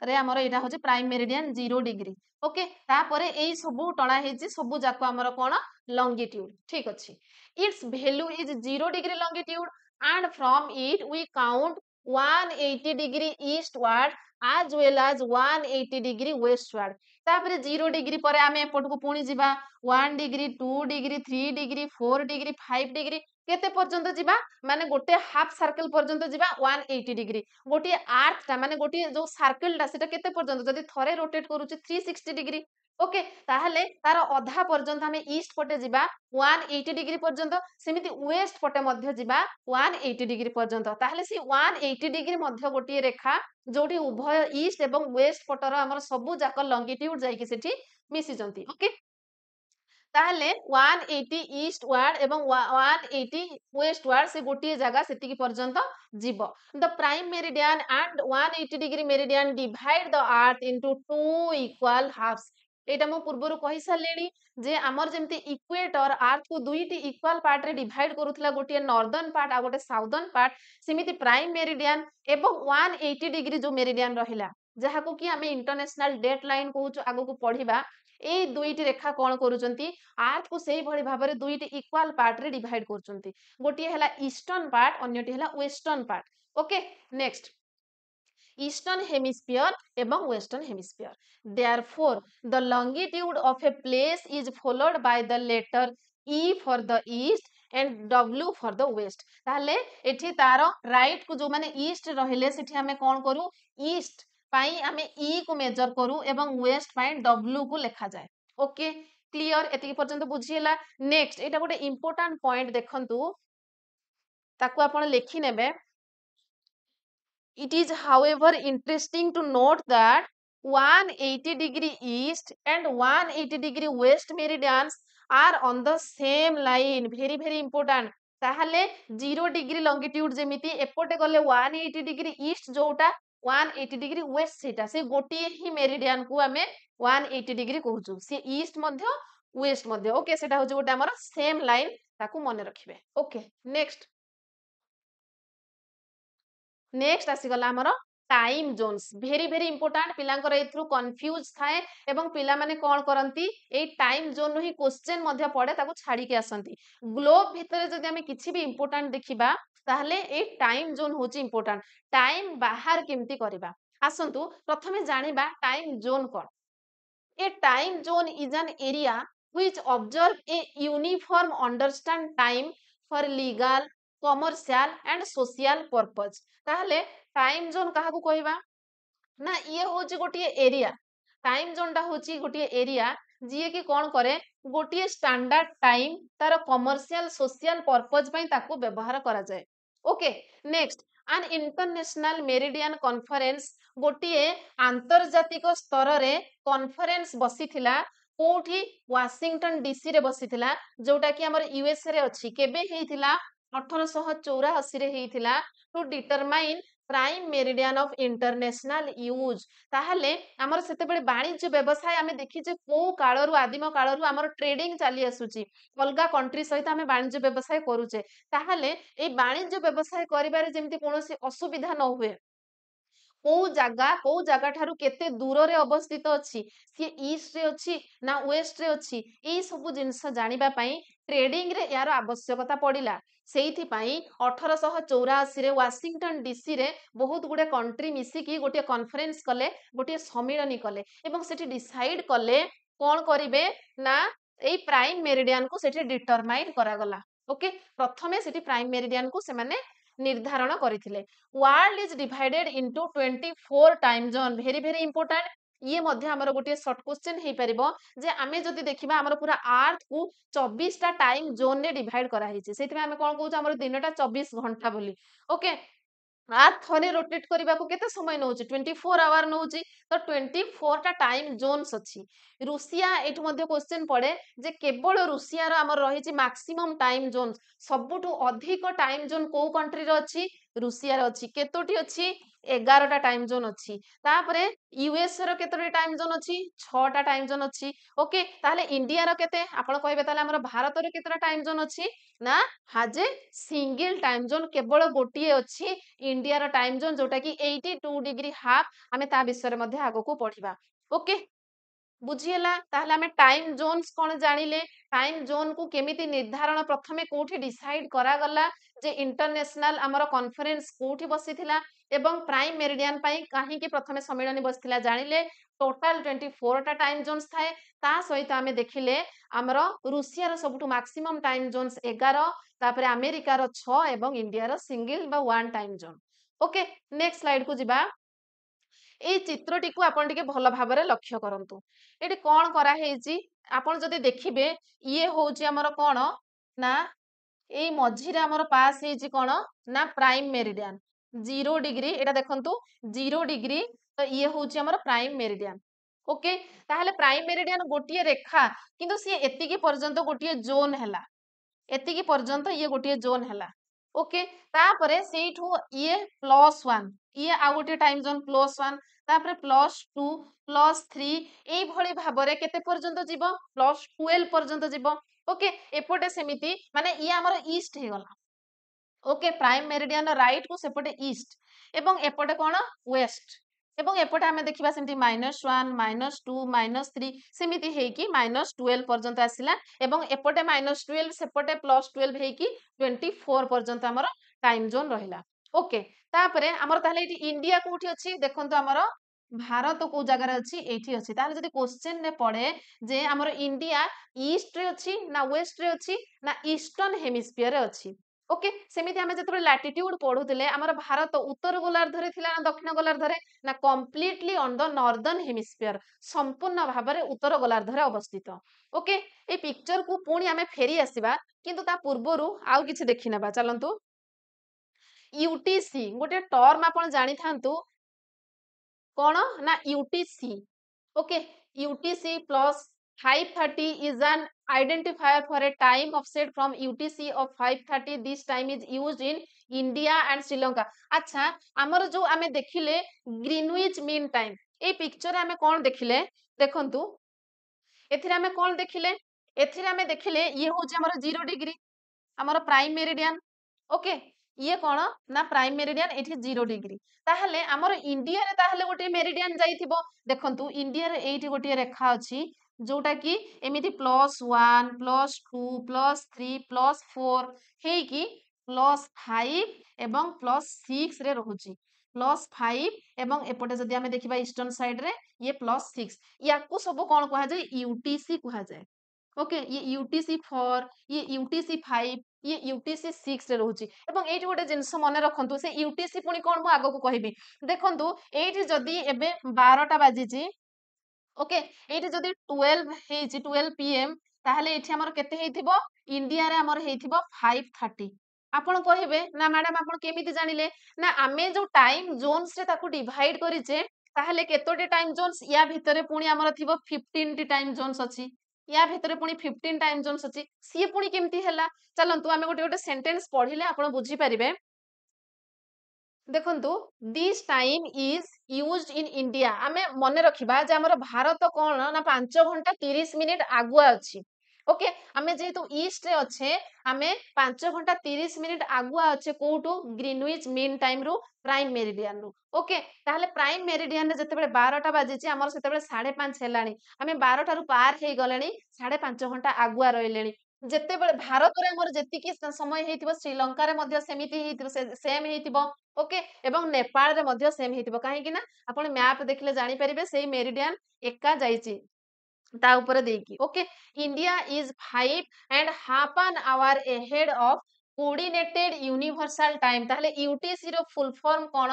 रे हमर एटा होची प्राइम मेरिडियन 0 डिग्री ओके तापरे एई सबु टणा हेची सबु जाको हमर कोन लॉन्गिट्यूड ठीक अछि its value is 0 degree longitude and from it we count 180 degree eastward as well as 180 degree westward तापरे 0 डिग्री परे आमे एपट को पुणी जिबा 1 degree 2 degree 3 degree 4 degree 5 degree केते पर्यंत जिबा माने गोटे हाफ सर्कल पर्यंत जिबा 180 डिग्री गोटे आर्क ता माने गोटे जो सर्कल ता सेटा केते पर्यंत जदी थरे रोटेट करूची 360 डिग्री ओके ताहले तार अधा पर्यंत हमें ईस्ट पटे जिबा 180 डिग्री पर्यंत सेमिति वेस्ट पटे मध्य जिबा 180 डिग्री पर्यंत ताहले से 180 डिग्री मध्य गोटे रेखा जोठी उभय ईस्ट एवं वेस्ट पटर हमर सबु जाक लॉन्गिट्यूड जाई कि सेठी मिसी जंती ओके ताहले 180 ईस्ट वार्ड एवं 180 वेस्ट वार्ड से गोटे जगह सेति पर्यंत जीव the prime meridian and 180 degree meridian divide the earth into two equal halves एटा मो पूर्वरु कहि सालेनी जे हमर जेमति इक्वेटर अर्थ को दुईटी इक्वल पार्ट रे डिवाइड करूथला गोटे नॉर्दर्न पार्ट आ गोटे साउदर्न पार्ट सेमिति प्राइम मेरिडियन एवं 180 डिग्री जो मेरिडियन रहिला जहा को कि हमें इंटरनेशनल डेट लाइन कहूछु आगो को पढिबा ए दुईटी रेखा कोन करूचंती अर्थ को सेही भଳି भाबरे दुईटी इक्वल पार्ट रे डिवाइड करूचंती गोटे हला ईस्टर्न पार्ट अन्यटी हला western part okay next eastern hemisphere एवं western hemisphere therefore the longitude of a place is followed by the letter E for the east and W for the west ताहले एठी तारो right को जो माने east रहिले सेठी हमें कोन करू ईस्ट पाई हमें ई को मेजर करू एवं वेस्ट पाई डब्ल्यू को लिखा जाए ओके क्लियर एति पर्यंत बुझियला नेक्स्ट एटा गोटे इंपोर्टेंट पॉइंट देखंतु ताकू आपण लिखि नेबे It is, however, interesting to note that 180 degree east and 180 degree west meridians are on the same line. Very, very important. ताहले 0 डिग्री लॉन्गिट्यूड जेमिति एपटे गले 180 डिग्री ईस्ट जोटा 180 डिग्री वेस्ट सेटा से गोटे ही मेरिडियन को हमें 180 डिग्री कहूचु से ईस्ट मध्य वेस्ट मध्य okay सेटा होची गोटे हमर सेम लाइन ताकू मन रखिबे ओके नेक्स्ट आसीगला हमर time zones very very important पिलांकर एथ्रु कंफ्यूज थाए एवं पिला माने कोन करंती ए टाइम जोन ही क्वेश्चन मध्य पड़े ताकू छाड़ी के आसंती ग्लोब भितरे जदि हमें किछि भी इंपोर्टेंट देखिबा ताहले ए टाइम जोन होची इंपोर्टेंट टाइम बाहर केमती करबा आसंतु प्रथमे जानिबा टाइम जोन कोन A time zone is an area which observe a uniform understand time for legal, commercial and social purpose. ताहले टाइम जोन काहाकू कहबा ना ये होची गोटिए एरिया टाइम जोन टा होची गोटिए एरिया जिए कि कोन करे गोटिए स्टैंडर्ड टाइम तार कमर्शियल सोशल पर्पज पई ताकू व्यवहार करा जाए okay next an international meridian conference गोटिए आंतर्जातिक स्तर रे कॉन्फरेंस बसिथिला कोठी वाशिंगटन डीसी रे बसिथिला जोटा कि हमर यूएसए रे अछि केबे हेइथिला 1884 रे हेइथिला to determine prime meridian of international use ताहले हमर सेते बेले वाणिज्य व्यवसाय आमे देखि जे को काळरु आदिम काळरु हमर ट्रेडिंग चाली आसुची अलगा कंट्री सहित आमे वाणिज्य व्यवसाय करूचे ताहले ए वाणिज्य व्यवसाय करिबारे जेमति कोनोसी असुविधा न हुए को जागा ठारू केते दूर रे अवस्थित अछि सी ईस्ट रे अछि ना वेस्ट रे अछि एई सब जिंस जानिबा पई ट्रेडिंग रे यार आवश्यकता पड़िला सेइथि पई 1884 रे वाशिंगटन डीसी रे बहुत गुडे कंट्री मिसी की गोटे कॉन्फ्रेंस कले गोटे सम्मेलनी कले एवं सेठी डिसाइड कले कोन करिवे ना एई प्राइम मेरिडियन को सेठी डिटरमाइन करा गला ओके प्रथमे सेठी प्राइम मेरिडियन को से माने निर्धारण करथिले world is divided into 24 time zone very very important ये मध्य हमर गोटे शॉर्ट क्वेश्चन हे परिबो जे आमे जदि देखिबा हमर पूरा अर्थ को 24 टा टाइम जोन ने डिवाइड करा हिची सेति में आमे कोन कहू हमर दिनटा 24 घंटा बोली ओके आ थरे रोटेट करबा को केते समय नउची 24 आवर नउची तो 24 टा टाइम जोन्स अछि रूसिया एठु मध्ये क्वेश्चन पड़े जे केवल रूसिया रो हमर रहिची मैक्सिमम टाइम जोन्स सबुठु अधिक टाइम जोन को कंट्री रो अछि रूसिया रो अछि केतोटी अछि 11 टा टाइम जोन अछि तापरे यूएस रो केतोटी टाइम जोन अछि 6 टा टाइम जोन अछि ओके ताहले इंडिया रो केते आपण कहबे ताहले हमर भारत रो केतरा टाइम जोन अछि ना हाजे सिंगल टाइम जोन केवल गोटिए अछि इंडिया रो टाइम जोन जोटा कि 82 डिग्री हाफ आमे ता विषय रे मध्ये आगो को पढिबा ओके बुझिएला ताहले हमें टाइम जोन्स कोन जानिले टाइम जोन को केमिति निर्धारण प्रथमे कोठी डिसाइड करा गला जे इंटरनेशनल हमर कॉन्फ्रेंस कोठी बसिथिला एवं प्राइम मेरिडियन पई काहे कि प्रथमे सम्मेलन बसिथिला जानिले टोटल 24 टा टाइम जोन्स थाए ता सहित आमे देखिले हमर रूसिया रो सबटु मैक्सिमम टाइम जोन्स 11 तापरे अमेरिका रो 6 एवं इंडिया रो सिंगल बा one time zone okay next slide को जिबा এই চিত্রটিକୁ ଆପଣ ଟିକେ ଭଲ ଭାବରେ ଲକ୍ଷ୍ୟ କରନ୍ତୁ ଏଠି କଣ କରା ହେଇଛି ଆପଣ ଯଦି ଦେଖିବେ ଇଏ ହଉଛି ଆମର କଣ ନା ଏଇ ମଝିରେ ଆମର ପାସ୍ ହେଇଛି କଣ ନା ପ୍ରାଇମ ମେରିଡିଆନ 0 डिग्री ଏଟା ଦେଖନ୍ତୁ 0 डिग्री ତ ଇଏ ହଉଛି ଆମର ପ୍ରାଇମ ମେରିଡିଆନ ओके ताहले प्राइम मेरिडियन गोटिए रेखा किंतु सी एतिकी पर्यंत गोटिए जोन हैला एतिकी पर्यंत ये गोटिए जोन हैला ओके तापरे सेठू ये +1 ये आ गोटे टाइम जोन +1 तापरे +2 +3 एई भली भाबरे केते पर्यंत जीवो +12 पर्यंत जीवो ओके एपटे सेमिति माने ये हमर ईस्ट हे गला ओके प्राइम मेरिडियन राइट को सेपटे ईस्ट एवं एपटे कोन वेस्ट एवं एपटे आमे देखिबा सेमति -1 -2 -3 सेमिति हेकी -12 पर्यंत आसिला एवं एपटे -12 सेपटे +12 हेकी 24 पर्यंत हमर टाइम जोन रहिला ओके तापरे हमर ताहले इटी इंडिया कोठी अछि देखंतो हमर भारत को जगह अछि एठी अछि ताहले जदि क्वेश्चन ने पड़े जे हमर इंडिया ईस्ट रे अछि ना वेस्ट रे अछि ना ईस्टर्न हेमिस्फीयर रे अछि ओके सेमिति आमे जतबे लैटिट्यूड पढुतिले हमर भारत उत्तर गोलार्धरे थिला ना दक्षिण गोलार्धरे ना completely on the northern hemisphere संपूर्ण भाबरे उत्तर गोलार्धरे अवस्थित ओके ए पिक्चर को पुणी आमे फेरी आसीबा किंतु ता पूर्वरु आउ किछि देखि नेबा चलंतु यूटीसी गोटे टर्म आपण जानि थांतु कोन ना UTC okay UTC plus 530 is an identifier for a time offset from UTC of 530 this time is used in India and Sri Lanka अच्छा हमर जो आमे देखिले ग्रीनविच मीन टाइम ए पिक्चर आमे कोन देखिले देखंतु एथिरे आमे कोन देखिले एथिरे आमे देखिले ये होउची हमर 0 डिग्री हमर प्राइम मेरिडियन ओके ये कौन ना प्राइम मेरिडियन एठी 0 डिग्री ताहले हमर इंडिया रे ताहले गोटे मेरिडियन जाइथिबो देखंतु इंडिया रे एठी गोटे रेखा अछि जोटा कि एमिति +1 +2 +3 +4 हेई कि +5 एवं +6 रे रहुची +5 एवं एपटे जदि आमे देखिबा ईस्टर्न साइड रे ये +6 याकू सब कोन कहा जाय यूटीसी कहा जाय ओके ये यूटीसी 4 ये यूटीसी 5 ये यूटीसी 6 रे रहउची एवं एठी गोटे जिंस मने रखंतु से यूटीसी पुनी कोन मु आगो को कहबी देखंतु एठी जदि एबे 12 टा बाजिची ओके एठी जदि 12 हेची 12 पीएम ताहले एठी हमर केते हेइथिबो इंडिया रे हमर हेइथिबो 5:30 आपण कहिबे ना मैडम आपण केमिति जानिले ना आमे जो टाइम जोन्स रे ताकू डिवाइड करिचे ताहले केतोटी टाइम जोन्स या भितरे पुनी हमर थिबो 15 टी टाइम जोन्स अछि या भितरे पुनी 15 टाइम जोन्स अछि सी पुनी केमिति हैला चलंतु आमे गोटे गोटे सेंटेंस पढिले आपण बुझी परिबे देखंतु this time is used in India आमे मने रखिबा जे हमर भारत कोन ना 5 घंटा 30 मिनिट आगुआ अछि ओके आमे जेतु ईस्ट रे अच्छे आमे 5 घंटा 30 मिनिट आगुआ अच्छे कोटू ग्रीनविच मीन टाइम रु प्राइम मेरिडियन रु ओके ताहले प्राइम मेरिडियन रे जतेबेले 12 टा बाजिची हमर सेतेबेले 5:30 हेलानी आमे 12 टारु पार हे गलेनी 5:30 घंटा आगुआ रहिलेनी जेतेबेले भारत रे हमर जेतिकी समय हेतिबो श्रीलंका रे मध्य सेमिति हेतिबो सेम हेतिबो ओके एवं नेपाल रे मध्य सेम हेतिबो काहे कि ना आपण मैप देखले जानि परिबे सेही मेरिडियन एका जाईची ता ऊपर देकी okay India is 5.5 ahead of coordinated universal time ताहले यूटीसी रो फुल फॉर्म कोन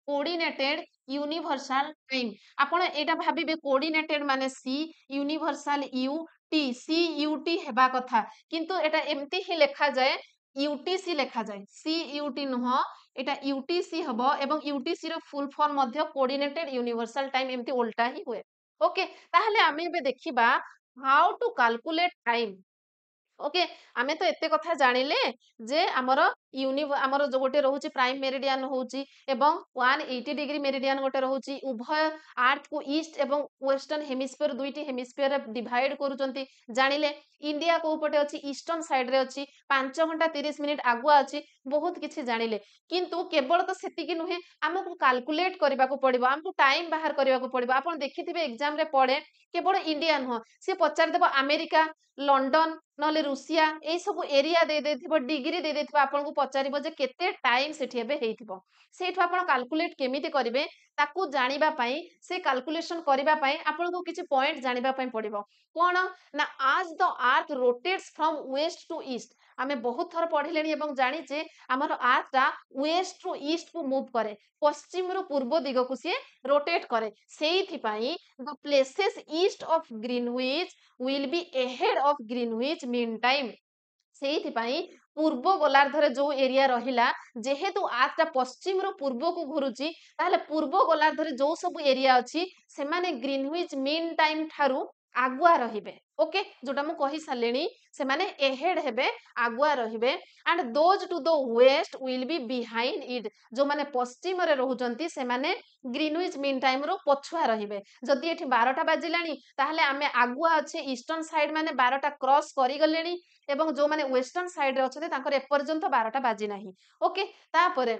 कोऑर्डिनेटेड यूनिवर्सल टाइम आपण एटा भाबिबे कोऑर्डिनेटेड माने C universal U T C UT हेबा कथा किंतु एटा एम्ति ही लेखा जाए यूटीसी लेखा जाए सी यूटी नुह एटा यूटीसी हबो एवं यूटीसी रो फुल फॉर्म मध्य कोऑर्डिनेटेड यूनिवर्सल टाइम एम्ति उल्टा ही हुए ओके ताहले आमे बे देखिबा how to calculate time okay आमे तो एते कथा जानिले जे हमर हमर जो गोटे रहउची प्राइम मेरिडियन होउची एवं 180 डिग्री मेरिडियन गोटे रहउची उभय अर्थ को ईस्ट एवं वेस्टर्न हेमिस्फीयर दुईटी हेमिस्फीयर रे डिवाइड करूचंती जानिले इंडिया को पटे अछि ईस्टर्न साइड रे अछि 5 घंटा 30 मिनिट आगुआ अछि बहुत किछि जानिले किंतु केवल तो सेति कि नुहे हमकु कैलकुलेट करबा को पड़िबो हमकु टाइम बाहर करबा को पड़िबो आपण देखिथिबे एग्जाम रे पड़े केवल इंडिया नुह से पचार देबो अमेरिका लंडन नले रूसिया एई सब एरिया दे देथिबो डिग्री दे देथिबो आपन को पचारिबो जे केते टाइम सेठी हेबे हेइथिबो सेठु आपण कैलकुलेट केमिति करिवे ताकू जानिबा पई से कैलकुलेशन करिबा पई आपन को किछि पॉइंट जानिबा पई पड़िबो कोन ना आज the earth rotates from west to east आमे बहुत थर पढ़िलेनी एवं जानिचे हमर अर्थ ता वेस्ट टू ईस्ट को मूव करे पश्चिम रु पूर्व दिग को से रोटेट करे सेइथि पई the places east of Greenwich will be ahead of greenwich mean time ସେଇଥିପାଇଁ ପୂର୍ବ ଗୋଲାର୍ଦ୍ଧରେ ଯୋଉ ଏରିଆ ରହିଲା ଯେହେତୁ ଆର୍ଥଟା ପଶ୍ଚିମରୁ ପୂର୍ବକୁ ଘୁରୁଛି ତାହେଲେ ପୂର୍ବ ଗୋଲାର୍ଦ୍ଧରେ ଯୋଉ ସବୁ ଏରିଆ ଅଛି ସେମାନେ ଗ୍ରୀନୱିଚ୍ ମିନ୍ ଟାଇମ ଠାରୁ ଆଗୁଆ ରହିବେ ଓକେ ଯୋଉଟା ମୁଁ କହି ସାରିଲିଣି ସେମାନେ ଏହେଡ ହେବେ ଆଗୁଆ ରହିବେ and those to the west will be behind it ଯୋଉମାନେ ପଶ୍ଚିମରେ ରହୁଛନ୍ତି ସେମାନେ ଗ୍ରୀନୱିଚ୍ ମିନ୍ ଟାଇମ ରୁ ପଛୁଆ ରହିବେ ଯଦି ଏଠି 12ଟା ବାଜିଲାଣି ତାହେଲେ ଆମେ ଆଗୁଆ ଅଛି ଇଷ୍ଟର୍ନ ସାଇଡ ମାନେ 12ଟା କ୍ରସ୍ କରିଗଲେଣି এবং ଯୋଉମାନେ ୱେଷ୍ଟର୍ନ ସାଇଡରେ ଅଛନ୍ତି ତାଙ୍କର ଏପର୍ଯ୍ୟନ୍ତ 12ଟା ବାଜି ନାହିଁ ଓକେ ତାପରେ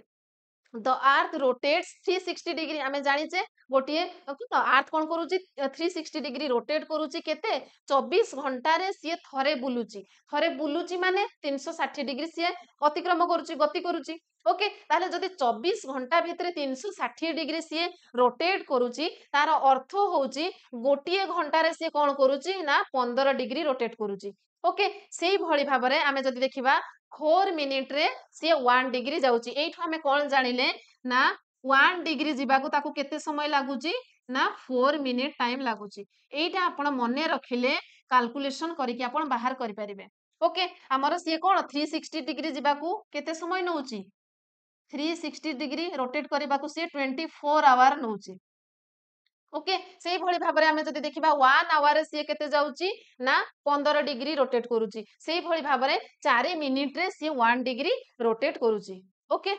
द अर्थ रोटेट्स 360 डिग्री आमे जानिचे गोटिए तो अर्थ कोन करूची 360 डिग्री रोटेट करूची केते 24 घंटा रे सिए थरे बुलुची माने 360 डिग्री सिए अतिक्रम करूची गति करूची ओके ताले जदि 24 घंटा भितरे 360 डिग्री सिए रोटेट करूची तार अर्थ होउची गोटिए घंटा रे सिए कोन करूची ना 15 डिग्री रोटेट करूची ओके सेही भଳି भाबरे आमे जदि देखिबा 4 मिनिट रे से 1 डिग्री जाउची एठो हमें कोन जानिले ना 1 डिग्री जीवाकू ताकू केते समय लागुची ना 4 मिनिट टाइम लागुची एटा आपण मने रखिले कैलकुलेशन करिके आपण बाहर करि परिबे ओके हमर से कोन 360 डिग्री जीवाकू केते समय नउची 360 डिग्री रोटेट करबाकू से 24 आवर नउची ओके सेही भଳି भाबरे आमे जदि देखिबा 1 आवर से केते जाउची ना 15 डिग्री रोटेट करूची सेही भଳି भाबरे 4 मिनिट रे से 1 डिग्री रोटेट करूची ओके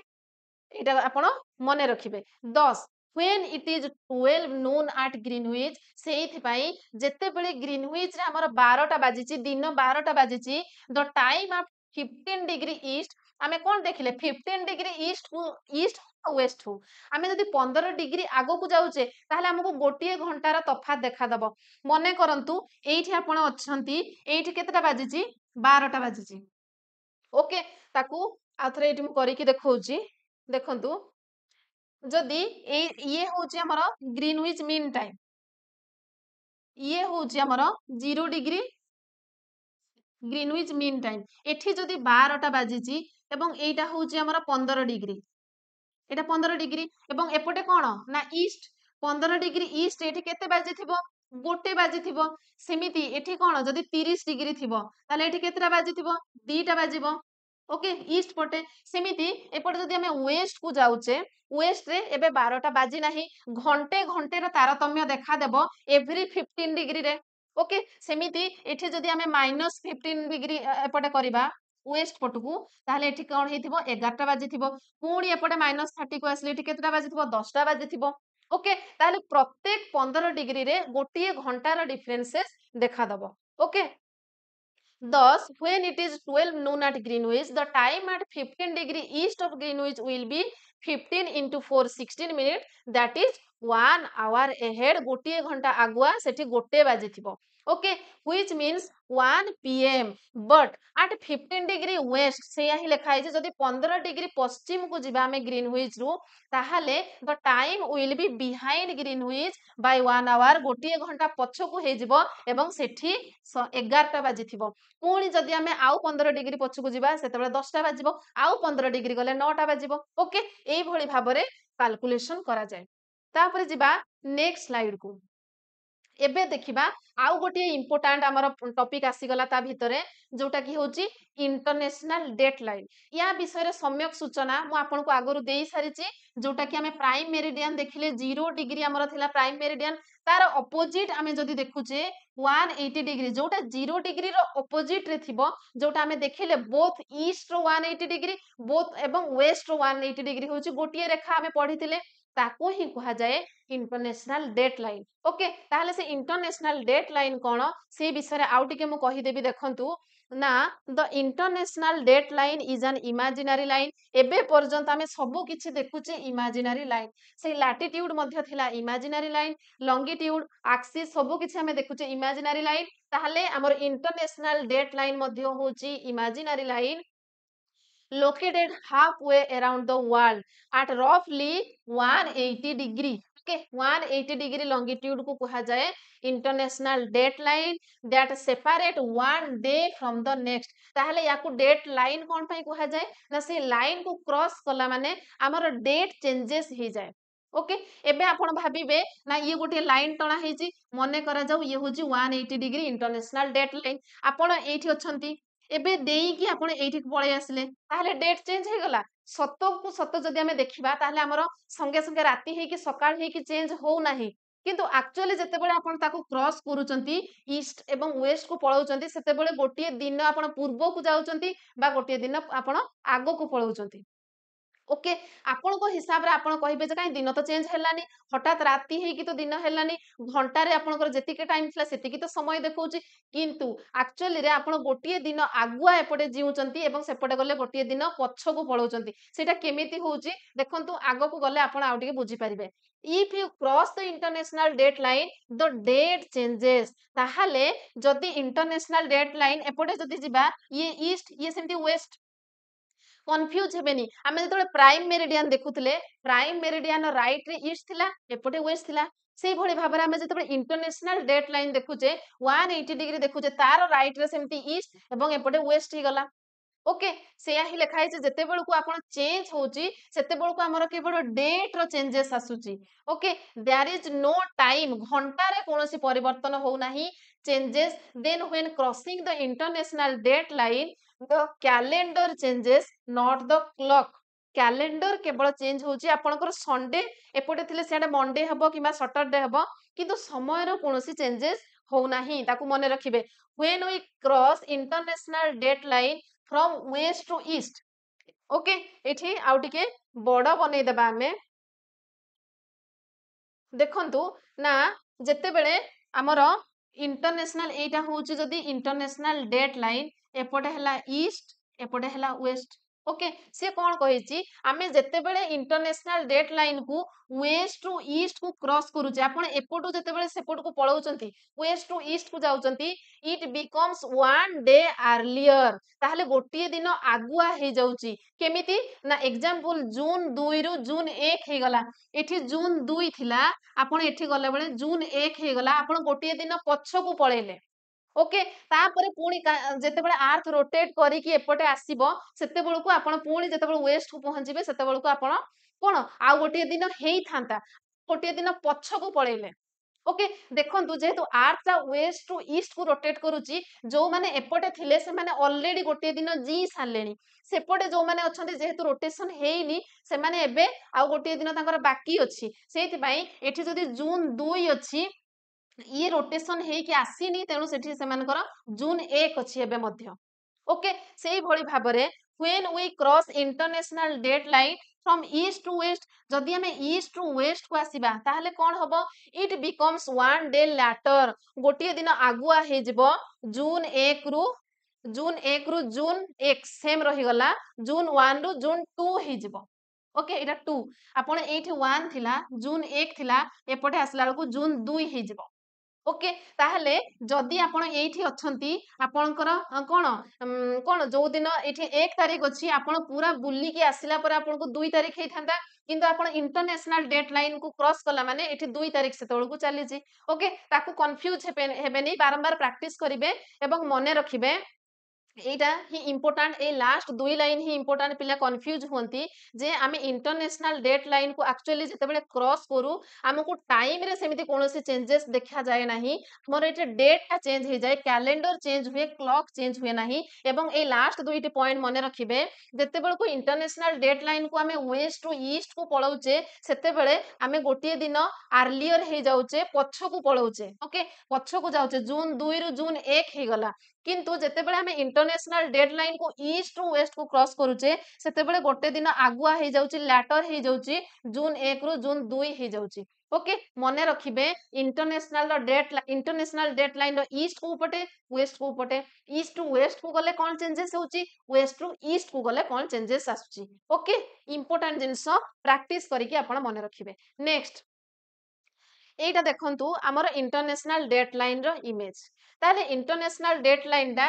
एटा आपण मने रखिबे 10 when it is 12 noon at Greenwich ସେଇଥିପାଇଁ ଯେତେବେଳେ ଗ୍ରୀନୱିଚ ରେ ଆମର 12ଟା ବାଜିଛି ଦିନ 12ଟା ବାଜିଛି the time of 15 degree east ଆମେ କଣ ଦେଖିଲେ 15 degree east ୱେଷ୍ଟ ହଉ ଆମେ ଯଦି 15 ଡିଗ୍ରୀ ଆଗକୁ ଯାଉଛେ ତାହେଲେ ଆମକୁ ଗୋଟିଏ ଘଣ୍ଟାର ତଫାତ ଦେଖାଦବ ମନେ କରନ୍ତୁ ଏଇଠି ଆପଣ ଅଛନ୍ତି ଏଇଠି କେତେଟା ବାଜିଛି 12ଟା ବାଜିଛି ଓକେ ତାକୁ ଆଉ ଥରେ ଏଇଠି ମୁଁ କରିକି ଦେଖଉଛି ଦେଖନ୍ତୁ ଯଦି ଇଏ ହଉଛି ଆମର ଗ୍ରୀନୱିଚ ମିନ୍ ଟାଇମ ଇଏ ହଉଛି ଆମର 0 ଡିଗ୍ରୀ ଗ୍ରୀନୱିଚ ମିନ୍ ଟାଇମ ଏଠି ଯଦି 12ଟା ବାଜିଛି ଏବଂ ଏଇଟା ହଉଛି ଆମର 15 ଡିଗ୍ରୀ এটা 15 ডিগ্রি এবং এপটে কোণ না ইস্ট 15 ডিগ্রি ইস্ট এটি কেতে বাজিথিব গোটে বাজিথিব সেমিতি এটি কোণ যদি 30 ডিগ্রি থিব তাহলে এটি কেতেটা বাজিথিব দুইটা বাজিব ওকে ইস্ট পটে সেমিতি এপটে যদি আমি ওয়েস্ট কু যাউচে ওয়েস্ট রে এবে 12টা বাজি নাহি ঘন্টে ঘন্টের তারতম্য দেখা দেব এভরি 15 ডিগ্রি রে ওকে সেমিতি এটি যদি আমি -15 ডিগ্রি এপটে করিবা ওয়েস্ট পটকু তাহলে এটি কোণ হেইথিব 11টা বাজিথিব পুଣି এপটে -30 কু আসলে এটি কেতেটা বাজিথিব 10টা বাজিথিব ওকে তাহলে প্রত্যেক 15 ডিগ্রি রে গোটিয়ে ঘন্টার ডিফরেন্সেস দেখা দেব ওকে Thus, when it is 12 noon at Greenwich, the time at 15 degree east of Greenwich will be 15 into 4, 16 minutes. That is 1 hour ahead. गोटे घंटा आगुआ सेठी गोटे बाजी थिबो. Okay, which means 1 p.m. But at 15 degree west सेया ही लेखा है जदि 15 डिग्री पश्चिम को जिबा में ग्रीनविच रु ताहाले the time will be behind Greenwich by 1 hour गोटे घंटा पछकु हे जिवो एवं सेठी 11टा बाजी थिबो पुणी जदि आमे आउ 15 डिग्री पछकु जिबा सेतेबेले 10टा बाजिबो आउ 15 डिग्री गले 9टा बाजिबो ओके एई भଳି भाबरे कैलकुलेशन करा जाय तापरे जिबा नेक्स्ट स्लाइड को एबे देखिबा आउ गोटे इंपोर्टेंट आमर टॉपिक आसीगला ता भितरे जोटा कि होची इंटरनेशनल डेडलाइन या विषय रे सम्यक सूचना मु आपन को आगरु देई सारिची जोटा कि हमें प्राइम मेरिडियन देखिले 0 डिग्री हमर थिला प्राइम मेरिडियन तार अपोजिट आमे जदी देखुचे 180 डिग्री जोटा 0 डिग्री रो अपोजिट रे थिबो जोटा आमे देखिले बोथ ईस्ट रो 180 डिग्री बोथ एवं वेस्ट रो 180 डिग्री होची गोटिए रेखा आमे पढिथिले ताको ही कहा जाए इंटरनेशनल डेडलाइन ओके ताहले से इंटरनेशनल डेडलाइन कोन से विषय आउ टिके मु कहि देबी देखंतु ना the international deadline is an imaginary line एबे पर्यंत आमे सबु किछि देखुचे इमेजिनरी लाइन से लैटिट्यूड मध्य थिला इमेजिनरी लाइन लॉन्गिट्यूड एक्सिस सबु किछि आमे देखुचे इमेजिनरी लाइन ताहले हमर इंटरनेशनल डेडलाइन मध्य होची imaginary line located halfway around the world at roughly 180 degree okay 180 degree longitude को कहा जाए international deadline that separate one day from the next ताहले याकू डेट लाइन कोन पई कहा जाए ना से लाइन को क्रॉस कला माने हमर डेट चेंजेस ही जाए ओके एबे आपण भाबिबे ना ये गोटे लाइन टणा हेजी मने करा जाऊ ये होजी 180 डिग्री इंटरनेशनल डेट लाइन आपण एठी अछंती एबे देई कि आपण एठी पळे आसले ताहले डेट चेंज हे गला सत को सत जदि हमें देखिबा ताहले हमर संगे संगे राती हे कि सकाळ हे कि चेंज हो नाही किंतु एक्चुअली जते बेले आपण ताको क्रॉस करूचंती ईस्ट एवं वेस्ट को पळौचंती सेते बेले गोटिए दिन आपण पूर्व को जाउचंती बा गोटिए दिन आपण आगो को पळौचंती ओके आपण को हिसाब रे आपण कहिबे जे काई दिन तो चेंज हेलानी हठात राती हे कि तो दिन हेलानी घंटा रे आपण कर जति के टाइम थला सेति की तो समय देखौची किंतु एक्चुअली रे आपण गोटिए दिन आगुआ एपटे जीउचंती एवं सेपटे गले गोटिए दिन पछ को पळौचंती सेटा केमिति होउची देखंतु आगो को गले आपण आउटिके बुझी परिबे if you cross the international date line the date changes ताहाले जदि इंटरनेशनल डेट लाइन एपटे जदि जिबा ये ईस्ट ये सेमति वेस्ट कन्फ्यूज हेबेनी आमे जेतोले प्राइम मेरिडियन देखुतले प्राइम मेरिडियन राइट रे ईस्ट थिला एपटे वेस्ट थिला सेही भଳି भाबरे आमे जेतोले इंटरनेशनल डेट लाइन देखुचे 180 डिग्री देखुचे तार राइट रे सेमती ईस्ट एवं एपटे वेस्ट ही गला ओके सेया ही लेखा है जेते बेल को आपण चेंज होची सेते बेल को हमर केवल डेट रो चेंजेस आसुची okay there is no time घंटा रे कोनोसी परिवर्तन हो नाही changes then when crossing the international date line the calendar changes not the clock calendar केवल चेंज होची आपनकर संडे एपटे थिले सेडे मंडे हबो किबा सैटरडे हबो किंतु समय रो कोनोसी चेंजेस हो नाही ताकू मने रखिबे when we cross international date line from west to east okay एठी आउ टिके बड़ बनै देबा हमें देखंतु ना जेतेबेले आमर इंटरनेशनल एटा होउची जदी इंटरनेशनल डेट लाइन एपटे हला ईस्ट एपटे हला वेस्ट ओके से कौन कहिची आमे जेतेबेले इंटरनेशनल डेट लाइन को वेस्ट टू ईस्ट को क्रॉस करूचे आपण एपटू जेतेबेले सेपट को पळौचंती वेस्ट टू ईस्ट को जाउचंती it becomes one day earlier ताहले गोटिए दिन आगुआ हे जाउची केमिति ना एग्जांपल जून 2 रु जून 1 हे गला एठी जून 2 थिला आपण एठी गले बेले जून 1 हे गला आपण गोटिए दिन पछकू पळेले ओके तापरे पुणी जेतेबेले अर्थ रोटेट करिकि एपटे आसीबो सेते बेलकू आपण पुणी जेतेबेले वेस्ट को पहुंचीबे सेते बेलकू आपण कोन आ गोटिए दिन हेई थांता गोटिए दिन पछकू पळेले ओके देखंतु जेहेतु अर्थ टा वेस्ट टू ईस्ट को रोटेट करूची जो माने एपटे थिले से माने ऑलरेडी गोटिए दिन जी सारलेनी सेपटे जो माने अछंती जेहेतु रोटेशन हेइनी से माने एबे आ गोटिए दिन तांकर बाकी अछि सेति पई एठी जदी जून 2 अछि ये रोटेशन हेकि आसीनी तेणु सेठी सेमानकर जून 1 अछि एबे मध्य ओके सेही भଳି भाबरे when we cross international date line from east to west जदि हमें ईस्ट टू वेस्ट को आसीबा ताहले कोन हबो it becomes one day later गोटिए दिन आगुआ हे जिवो जून 1 रु जून 1 सेम रही गला जून 1 रु जून 2 हे जिवो ओके एटा 2 आपण एठी 1 थिला जून 1 थिला एपटे आसला बेलकू जून 2 हे जिवो ओके ताहले जदि आपण एठी अछंती आपणकर कोन कोन जो दिन एठी 1 तारीख अछि आपण पूरा बुल्ली के आसिला पर आपण को 2 तारीख हे थांदा किंतु आपण इंटरनेशनल डेट लाइन को क्रॉस कला माने एठी 2 तारीख से तळकू चली जी ओके ताकू कंफ्यूज हेबेनी बारंबार प्रैक्टिस करिवे एवं मने रखिबे एटा ही इम्पोर्टेंट ए लास्ट दुई लाइन ही इम्पोर्टेंट पिला कंफ्यूज होंती जे आमे इंटरनेशनल डेट लाइन को एक्चुअली जेतेबेले क्रॉस करू हमको टाइम रे सेमिति कोनोसी चेंजेस देखा जाए नाही हमर एटे डेट ता चेंज हे जाए कैलेंडर चेंज हुए क्लॉक चेंज हुए नाही एवं ए लास्ट दुईटी पॉइंट मने रखिबे जेतेबेले को इंटरनेशनल डेट लाइन को आमे वेस्ट टू ईस्ट को पळौचे सेतेबेले आमे गोटिए दिन अर्लियर हे जाउचे पछकू पळौचे ओके पछकू जाउचे जून 2 रु जून 1 हे गला किंतु जेतेबेले हमें इंटरनेशनल डेट लाइन को ईस्ट टू वेस्ट को क्रॉस करूचे सेतेबेले गोटे दिन आगुआ हे जाउची लैटर हे जाउची जून 1 रु जून 2 हे जाउची ओके मने रखिबे इंटरनेशनल डेट लाइन रो ईस्ट को उपटे वेस्ट को उपटे ईस्ट टू वेस्ट को गले कोन चेंजेस होउची वेस्ट टू ईस्ट को गले कोन चेंजेस आसुची ओके इंपोर्टेंट जिंस प्रैक्टिस करिकि आपण मने रखिबे नेक्स्ट एटा देखंतु हमर इंटरनेशनल डेट लाइन रो इमेज ताले इंटरनेशनल डेट लाइन दा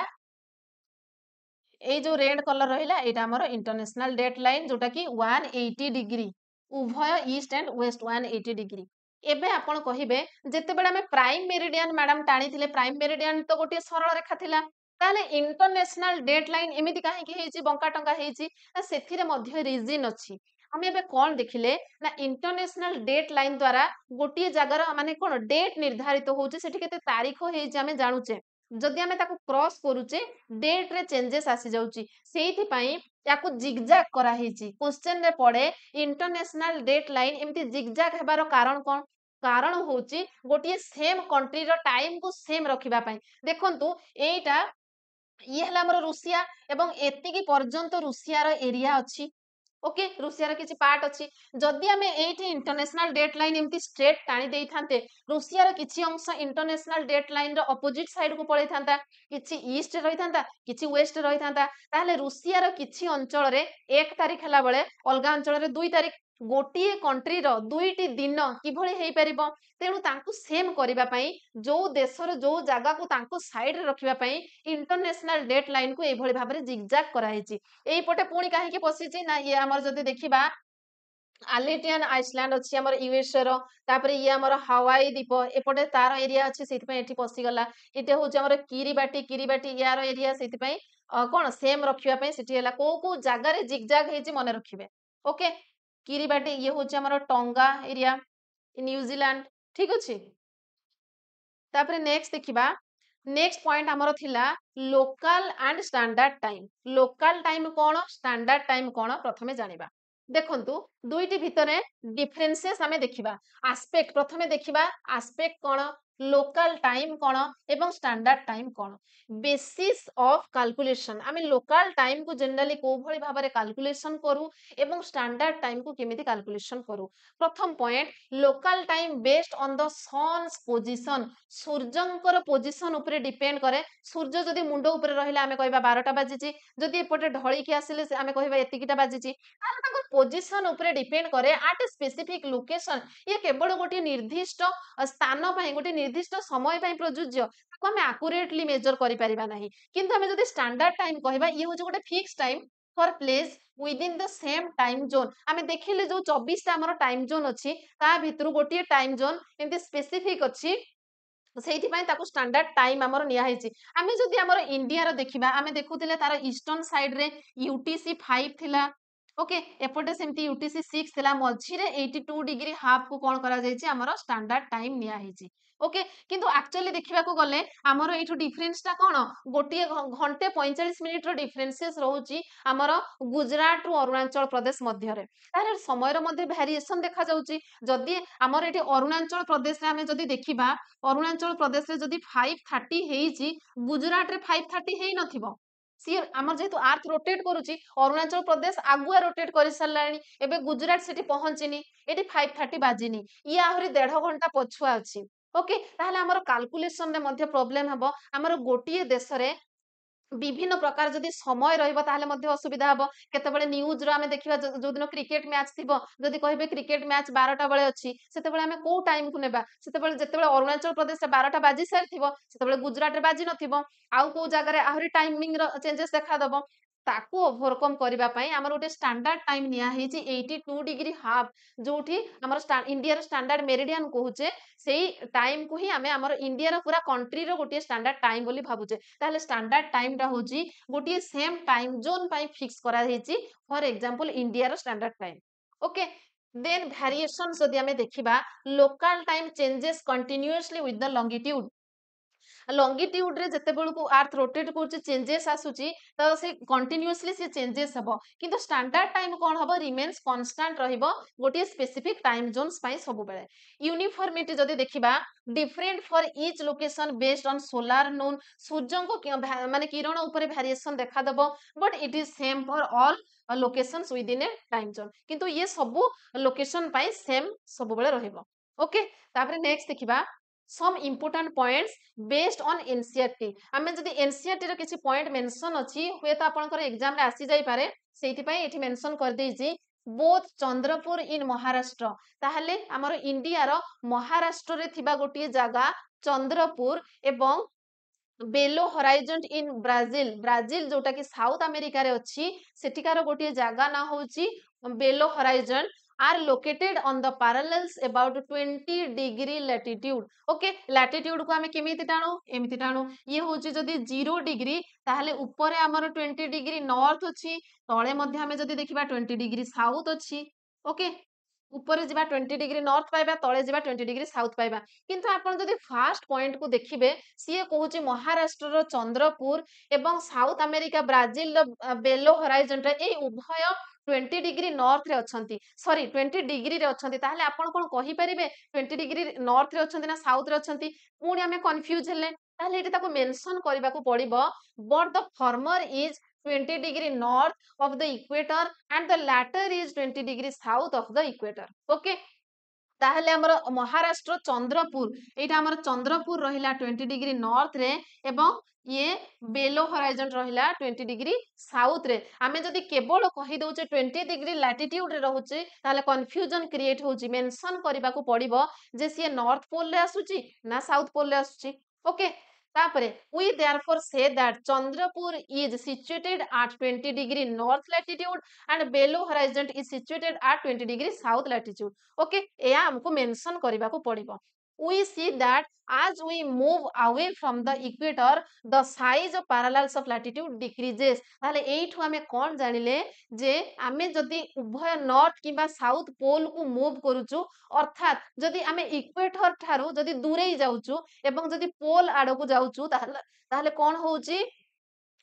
ए जो रेड कलर रहिला एटा हमर इंटरनेशनल डेट लाइन जोटा कि 180 डिग्री उभय ईस्ट एंड वेस्ट 180 डिग्री एबे आपण कहिबे जेते बेला हमें प्राइम मेरिडियन मैडम टाणी थिले प्राइम मेरिडियन तो गोटे सरल रेखा थिला ताले इंटरनेशनल डेट लाइन एमिति काहे कि हेची बंका टंका हेची ना सेथिरे मध्य रीजन अछि हम एबे कोन देखिले ना इंटरनेशनल डेट लाइन द्वारा गोटे जगार माने कोन डेट निर्धारित होउचे सेठी केते तारीख हेची हमें जानुचे जदि हमें ताको क्रॉस करूचे डेट रे चेंजेस आसी जाउची सेहिथि पई याकू जिगजैग करा हेची क्वेश्चन रे पड़े इंटरनेशनल डेट लाइन एमती जिगजैग हेबार कारण कोन कारण होउची गोटे सेम कंट्री रो टाइम को सेम रखिबा पई देखंतु एटा ये हला हमर रुसिया एवं एतिकी पर्यंत रुसिया रो एरिया अछि ओके रुसिया रो किछि पार्ट अछि जदि हमें एठी इंटरनेशनल डेट लाइन एमती स्ट्रेट टाणी देई थांते रुसिया रो किछि अंश इंटरनेशनल डेट लाइन रो अपोजिट साइड को पळै थांता किछि ईस्ट रही थांता किछि वेस्ट रही थांता ताहले रुसिया रो किछि अंचल रे 1 तारीख हला बेले अलगा अंचल रे 2 तारीख गोटिए कंट्री रो दुईटी दिन किभଳି हेई परिबो तेणु तांकु सेम करिबा पई जो देशर जो जगह को तांकु साइड रे रखिबा पई इंटरनेशनल डेट लाइन को एभଳି भाबरे जिगजैग करा हेची एई पटे पुणी काहे कि पसिची ना ये हमर जदि देखिबा आलेटियन आइसलैंड अछि हमर यूएसए रो तापरे ये हमर हवाई द्वीप एपटे तार एरिया अछि सेति पई एठी पसि गला एटे होची हमर किरीबाटी यार एरिया सेति पई कोन सेम रखिबा पई सेठी हला को जागा रे जिगजैग हेची मने रखिबे ओके किरीबाटी ये होची हमर टोंगा एरिया न्यूजीलैंड ठीक अछि तापरे नेक्स्ट देखिबा नेक्स्ट पॉइंट हमर थिला लोकल एंड स्टैंडर्ड टाइम कोन स्टैंडर्ड टाइम कोन प्रथमे जानिबा देखंतु दुईटी भितरे डिफरेंसेस हमें देखिबा एस्पेक्ट प्रथमे देखिबा एस्पेक्ट कोन लोकल टाइम कौन एवं स्टैंडर्ड टाइम कौन बेसिस ऑफ कैलकुलेशन आमे लोकल टाइम को जनरली को भली भाबरे कैलकुलेशन करू एवं स्टैंडर्ड टाइम को केमिति कैलकुलेशन करू प्रथम point local time based on the sun's position सूर्यंकर पोजिशन उपरे डिपेंड करे सूर्य जदि मुंड उपरे रहिला आमे कहबा 12टा बाजिची जदि एपटे ढळी के आसिले आमे कहबा एतिकिटा बाजिची तार ताकर पोजिशन उपरे डिपेंड करे एट ए स्पेसिफिक लोकेशन ये केवल गोटे निर्दिष्ट स्थान ପାଇଁ ଗୋଟେ ନିର୍ଦ୍ଦିଷ୍ଟ ସମୟ ପାଇଁ ପ୍ରଯୁଜ୍ୟ ତାକୁ ଆମେ ଆକୁରେଟଲି ମେଜର କରିପାରିବା ନାହିଁ କିନ୍ତୁ ଆମେ ଯଦି ଷ୍ଟାଣ୍ଡାର୍ଡ ଟାଇମ କହିବା ଇଏ ହଉଛି ଗୋଟେ fix time for place within the same time zone ଆମେ ଦେଖିଲେ ଯୋଉ 24ଟା ଆମର ଟାଇମ ଜୋନ୍ ଅଛି ତା ଭିତରୁ ଗୋଟିଏ ଟାଇମ ଜୋନ୍ ଏମିତି ସ୍ପେସିଫିକ ଅଛି ସେଇଥିପାଇଁ ତାକୁ ଷ୍ଟାଣ୍ଡାର୍ଡ ଟାଇମ ଆମର ନିଆ ହେଇଛି ଆମେ ଯଦି ଆମର ଇଣ୍ଡିଆର ଦେଖିବା ଆମେ ଦେଖୁଥିଲେ ତାର ଇଷ୍ଟର୍ନ ସାଇଡରେ ୟୁଟିସି 5 ଥିଲା ओके एपटे सेमती यूटीसी 6 थिला मझिरे 82 डिग्री हाफ को कोन करा जायछि हमरो स्टैंडर्ड टाइम निया हेछि ओके किंतु एक्चुअली देखिबा को गले हमरो एठु डिफरेंस टा कोन गोटिए घंटे 45 मिनिट रो डिफरेंसेस रहउछि हमरो गुजरात रु अरुणाचल प्रदेश मध्य रे तार समय रो मध्य वेरिएशन देखा जाउछि जदि हमरो एठी अरुणाचल प्रदेश रे हमें जदि देखिबा अरुणाचल प्रदेश रे जदि 5:30 हेछि गुजरात रे 5:30 हेइ नथिबो सी आमर जेहेतु अर्थ रोटेट करुची अरुणाचल प्रदेश आगुआ रोटेट कर साराणी एबे गुजरात सेठी पहुंचीनी एटी 5:30 बाजिनी ये आहरी 1.5 घंटा पछुआ अछि ओके ताहले हमर कैलकुलेशन रे मध्य प्रॉब्लम हबो हमर गोटिए देश रे विभिन्न प्रकार जदि समय रहिबो ताहले मध्य असुविधा हबो केतेबेले न्यूज रो आमे देखिबा जो दिन क्रिकेट मैच थिबो जदि कहबे क्रिकेट मैच 12टा बेले अछि सेतेबेले आमे को टाइम को नेबा सेतेबेले जेतेबेले अरुणाचल प्रदेश रे 12टा बाजी सार थिबो सेतेबेले गुजरात रे बाजी नथिबो आउ को जगह रे आहरी टाइमिंग रो चेंजेस देखा दबो ताकू ओवरकम करिबा पई हमर उटे स्टैंडर्ड टाइम निया हेछि 82 डिग्री हाफ जोठी हमर इंडिया रो स्टैंडर्ड मेरिडियन कहूचे सेही टाइम को ही आमे हमर इंडिया रो पूरा कंट्री रो गोटे स्टैंडर्ड टाइम बोली भाबुचे ताहले स्टैंडर्ड टाइम टा होची गोटे सेम टाइम जोन पई फिक्स करा हेछि फॉर एग्जांपल इंडिया रो standard time okay then variations जदि हमें देखिबा local time changes continuously with the longitude longitude रे जते बेल को अर्थ रोटेट करछ चेंजेस आसुची तो से कंटीन्यूअसली से चेंजेस हबो किंतु स्टैंडर्ड टाइम कोन हबो रिमेन्स कांस्टेंट रहिबो गोटे स्पेसिफिक टाइम जोन्स पई सब बेले यूनिफॉर्मिटी जदि देखिबा different for each location based on solar noon सूर्य को माने किरण ऊपर वेरिएशन देखा दबो but it is same for all locations within a time zone किंतु ये सब लोकेशन पई सेम सब बेले रहिबो ओके तापर नेक्स्ट देखिबा some important points based on NCERT आमे जदि NCERT रो किछि पॉइंट मेंशन अछि हुए त आपनकर एग्जाम रे आसी जाई पारे सेति पई एठी मेंशन कर देछि बोथ चंद्रपुर इन महाराष्ट्र ताहले हमर इंडिया रो महाराष्ट्र रे थिबा गोटिए जागा चंद्रपुर एवं बेलो हराइजन इन ब्राजिल ब्राजिल जोटा कि साउथ अमेरिका रे अछि सेठिकार गोटिए जागा ना होछि below horizon are located on the parallels about 20 degree latitude okay latitude को हमें केमिति टाणु एमिति टाणु ये होची जदी 0 डिग्री ताहले ऊपर हमर 20 डिग्री नॉर्थ अछि तळे मध्ये हमें जदी देखिबा 20 डिग्री साउथ अछि ओके ऊपर जिबा 20 डिग्री नॉर्थ पाइबा तळे जिबा 20 डिग्री साउथ पाइबा किंतु आपण जदी फर्स्ट पॉइंट को देखिबे सीए कहूची महाराष्ट्र रो चंद्रपुर एवं साउथ अमेरिका ब्राजिल रो बेलो हराइजन रे ए उभय 20 डिग्री नॉर्थ रे अछंती सॉरी 20 डिग्री रे अछंती ताहले आपण कोन कहि परिबे 20 डिग्री नॉर्थ रे अछंती ना साउथ रे अछंती पुणी हमें कंफ्यूज हेले ताहले एटी ताको मेंशन करबा को पड़िबो but the former is 20 degree north of the equator and the latter is 20 degree south of the equator okay ताहले हमर महाराष्ट्र चंद्रपुर एटा हमर चंद्रपुर रहिला 20 डिग्री नॉर्थ रे एवं ये बेलो हराइजन रहिला 20 डिग्री साउथ रे आमे जदी केवल कहि दउचे 20 डिग्री लैटिट्यूड रे रहउचे ताहले कंफ्यूजन क्रिएट होउची मेंशन करबा को पड़िबो जे से नॉर्थ पोल रे आसुची ना साउथ पोल रे आसुची ओके तापरे we therefore say that Chandrapur is situated at 20 degree north latitude and Belo horizon is situated at 20 degree south latitude okay एया हमको मेंशन करबा को पड़िबो we see that as we move away from the equator the size of parallels of latitude decreases ताले एठु हमें कोन जानिले जे आमे जदी उभय north किबा south pole को move करूचु अर्थात जदी आमे इक्वेटर ठारू जदी दूरे जाउचु एवं जदी पोल आड़ को जाउचु ताहले कोन होउची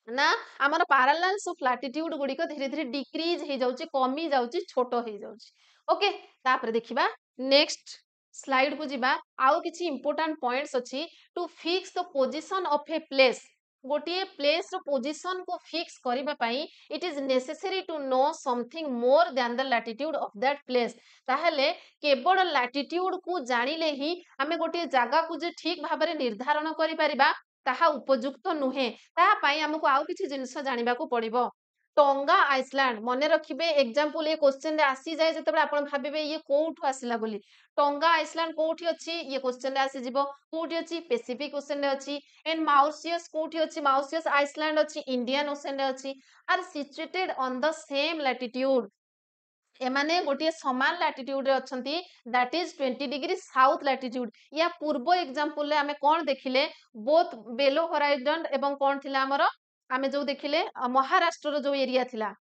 ना हमर पैरेलल्स ऑफ लैटिट्यूड गुडी को धीरे धीरे डिक्रीज हे जाउची कमी जाउची छोटो हे जाउची ओके तापर देखिबा नेक्स्ट स्लाइड को जीवा आउ किछि इंपोर्टेंट पॉइंट्स अछि to fix the position of a place गोटे प्लेस रो पोजीशन को फिक्स करबा पई it is necessary to know something more than the latitude of that place ताहले केवल लैटिट्यूड को जानिले ही हमें गोटे जगह को जे ठीक भाबरे निर्धारण करि परिबा ताहा उपयुक्त नुहे ताहा पई हमको आउ किछि जिंस जानिबा को पड़िबो टोंगा आइसलैंड मन रखिबे एग्जांपल ये क्वेश्चन रे आसी जाय जतबे आपण भाबिबे ये कोउठु आसिला बोली टोंगा आइसलैंड कोठी अछि ये क्वेश्चन रे आसी जिवो कोठी अछि पैसिफिक ओशन रे अछि एंड माउसियस कोठी अछि माउसियस आइसलैंड अछि इंडियन ओशन रे अछि are situated on the same latitude एमाने गोटे समान लैटिट्यूड रे अछंती that is 20 degree south latitude या पूर्व एग्जांपल रे हमें कोन देखिले बोथ बेलो होराइजन एवं कोन थिला हमर आमे जो देखिले महाराष्ट्र रो जो एरिया थिला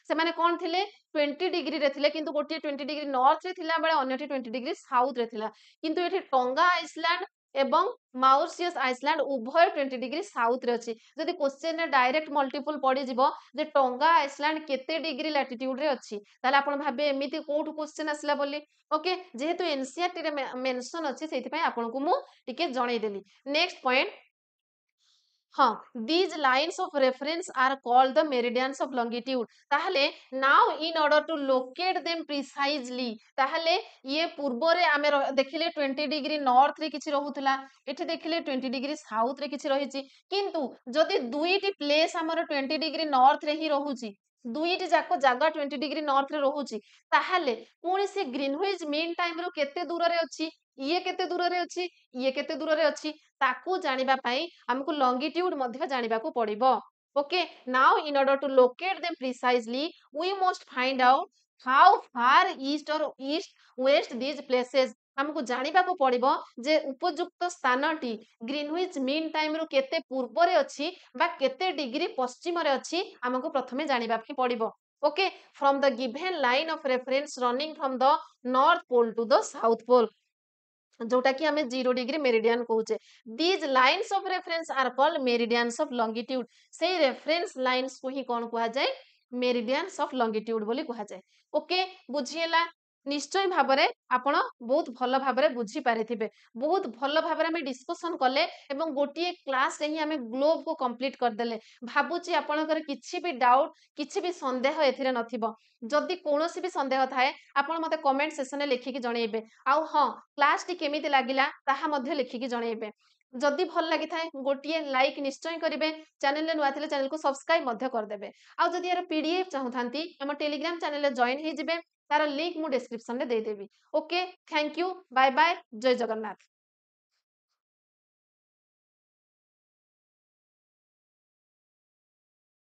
से माने कोन थिले 20 डिग्री रे थिले किंतु गोटे 20 डिग्री नॉर्थ रे थिला बेले अन्यटी 20 डिग्री साउथ रे थिला किंतु एठी टोंगा आइसलैंड एवं माउरिशियस आइसलैंड उभय 20 डिग्री साउथ रे अछि जदि क्वेश्चन रे डायरेक्ट मल्टीपल पड़ी जिवो जे टोंगा आइसलैंड केते डिग्री लैटिट्यूड रे अछि ताले आपण भाबे एमिति कोठु क्वेश्चन आसला बोली ओके जेहेतु एनसीईआरटी रे मेंशन अछि सेति पय आपनको मु टिके जणै देली नेक्स्ट पॉइंट हाँ these lines of reference are called the meridians of longitude ताहले now in order to locate them precisely ताहले ये पूर्व रे आमे देखिले 20 डिग्री नॉर्थ रे किछि रहुतला एठी देखिले 20 डिग्री साउथ रे किछि रहिछि किंतु जदि दुईटी प्लेस हमर 20 डिग्री नॉर्थ रे ही रहुछि दुईटी जाको जागा 20 डिग्री नॉर्थ रे रहुछि ताहले पुणी से ग्रीनविच मीन टाइम रो केते दूर रे अछि ये केते दूर रे अछि ये केते दूर रे अछि ताकू जानिबा पई हमको लॉन्गिट्यूड मध्य जानिबा को पड़िबो okay now in order to locate them precisely we must find out how far east और ईस्ट वेस्ट दीज प्लेसेस हमको जानिबा को पड़िबो जे उपयुक्त स्थानटी ग्रीनविच मीन टाइम रो केते पूर्व रे अछि बा केते डिग्री पश्चिम रे अछि हमको प्रथमे जानिबा के पड़िबो okay from the given line of reference running from the north pole to the south pole जोटा कि हमें 0 डिग्री मेरिडियन कहूचे these lines of reference are called meridians of longitude से रेफरेंस लाइन्स को ही कौन कहा जाए मेरिडियंस ऑफ लॉन्गिट्यूड बोली कहा जाए ओके बुझीला निश्चय भाबरे आपण बहुत भल भाबरे बुझी पारिथिबे बहुत भल भाबरे हमें डिस्कशन कले एवं गोटिए क्लास रे ही हमें ग्लोब को कंप्लीट कर देले भाबुची आपणकर किछि भी डाउट किछि भी संदेह एथिरे नथिबो जदि कोनोसी भी संदेह थाए आपण मते कमेंट सेक्शन में लिखिकी जणैबे आउ हां क्लास टी केमिति लागिला ताहा मध्य लिखिकी जणैबे जदि भल लागि थाए गोटिए लाइक निश्चय करिवे चैनल रे नुआ थिले चैनल को सब्सक्राइब मध्य कर देबे आउ जदि यार पीडीएफ चाहुथांती हम टेलीग्राम चैनल रे जॉइन हे जिवे तार लिंक मु डिस्क्रिप्शन रे दे देबी okay thank you bye bye जय जगन्नाथ।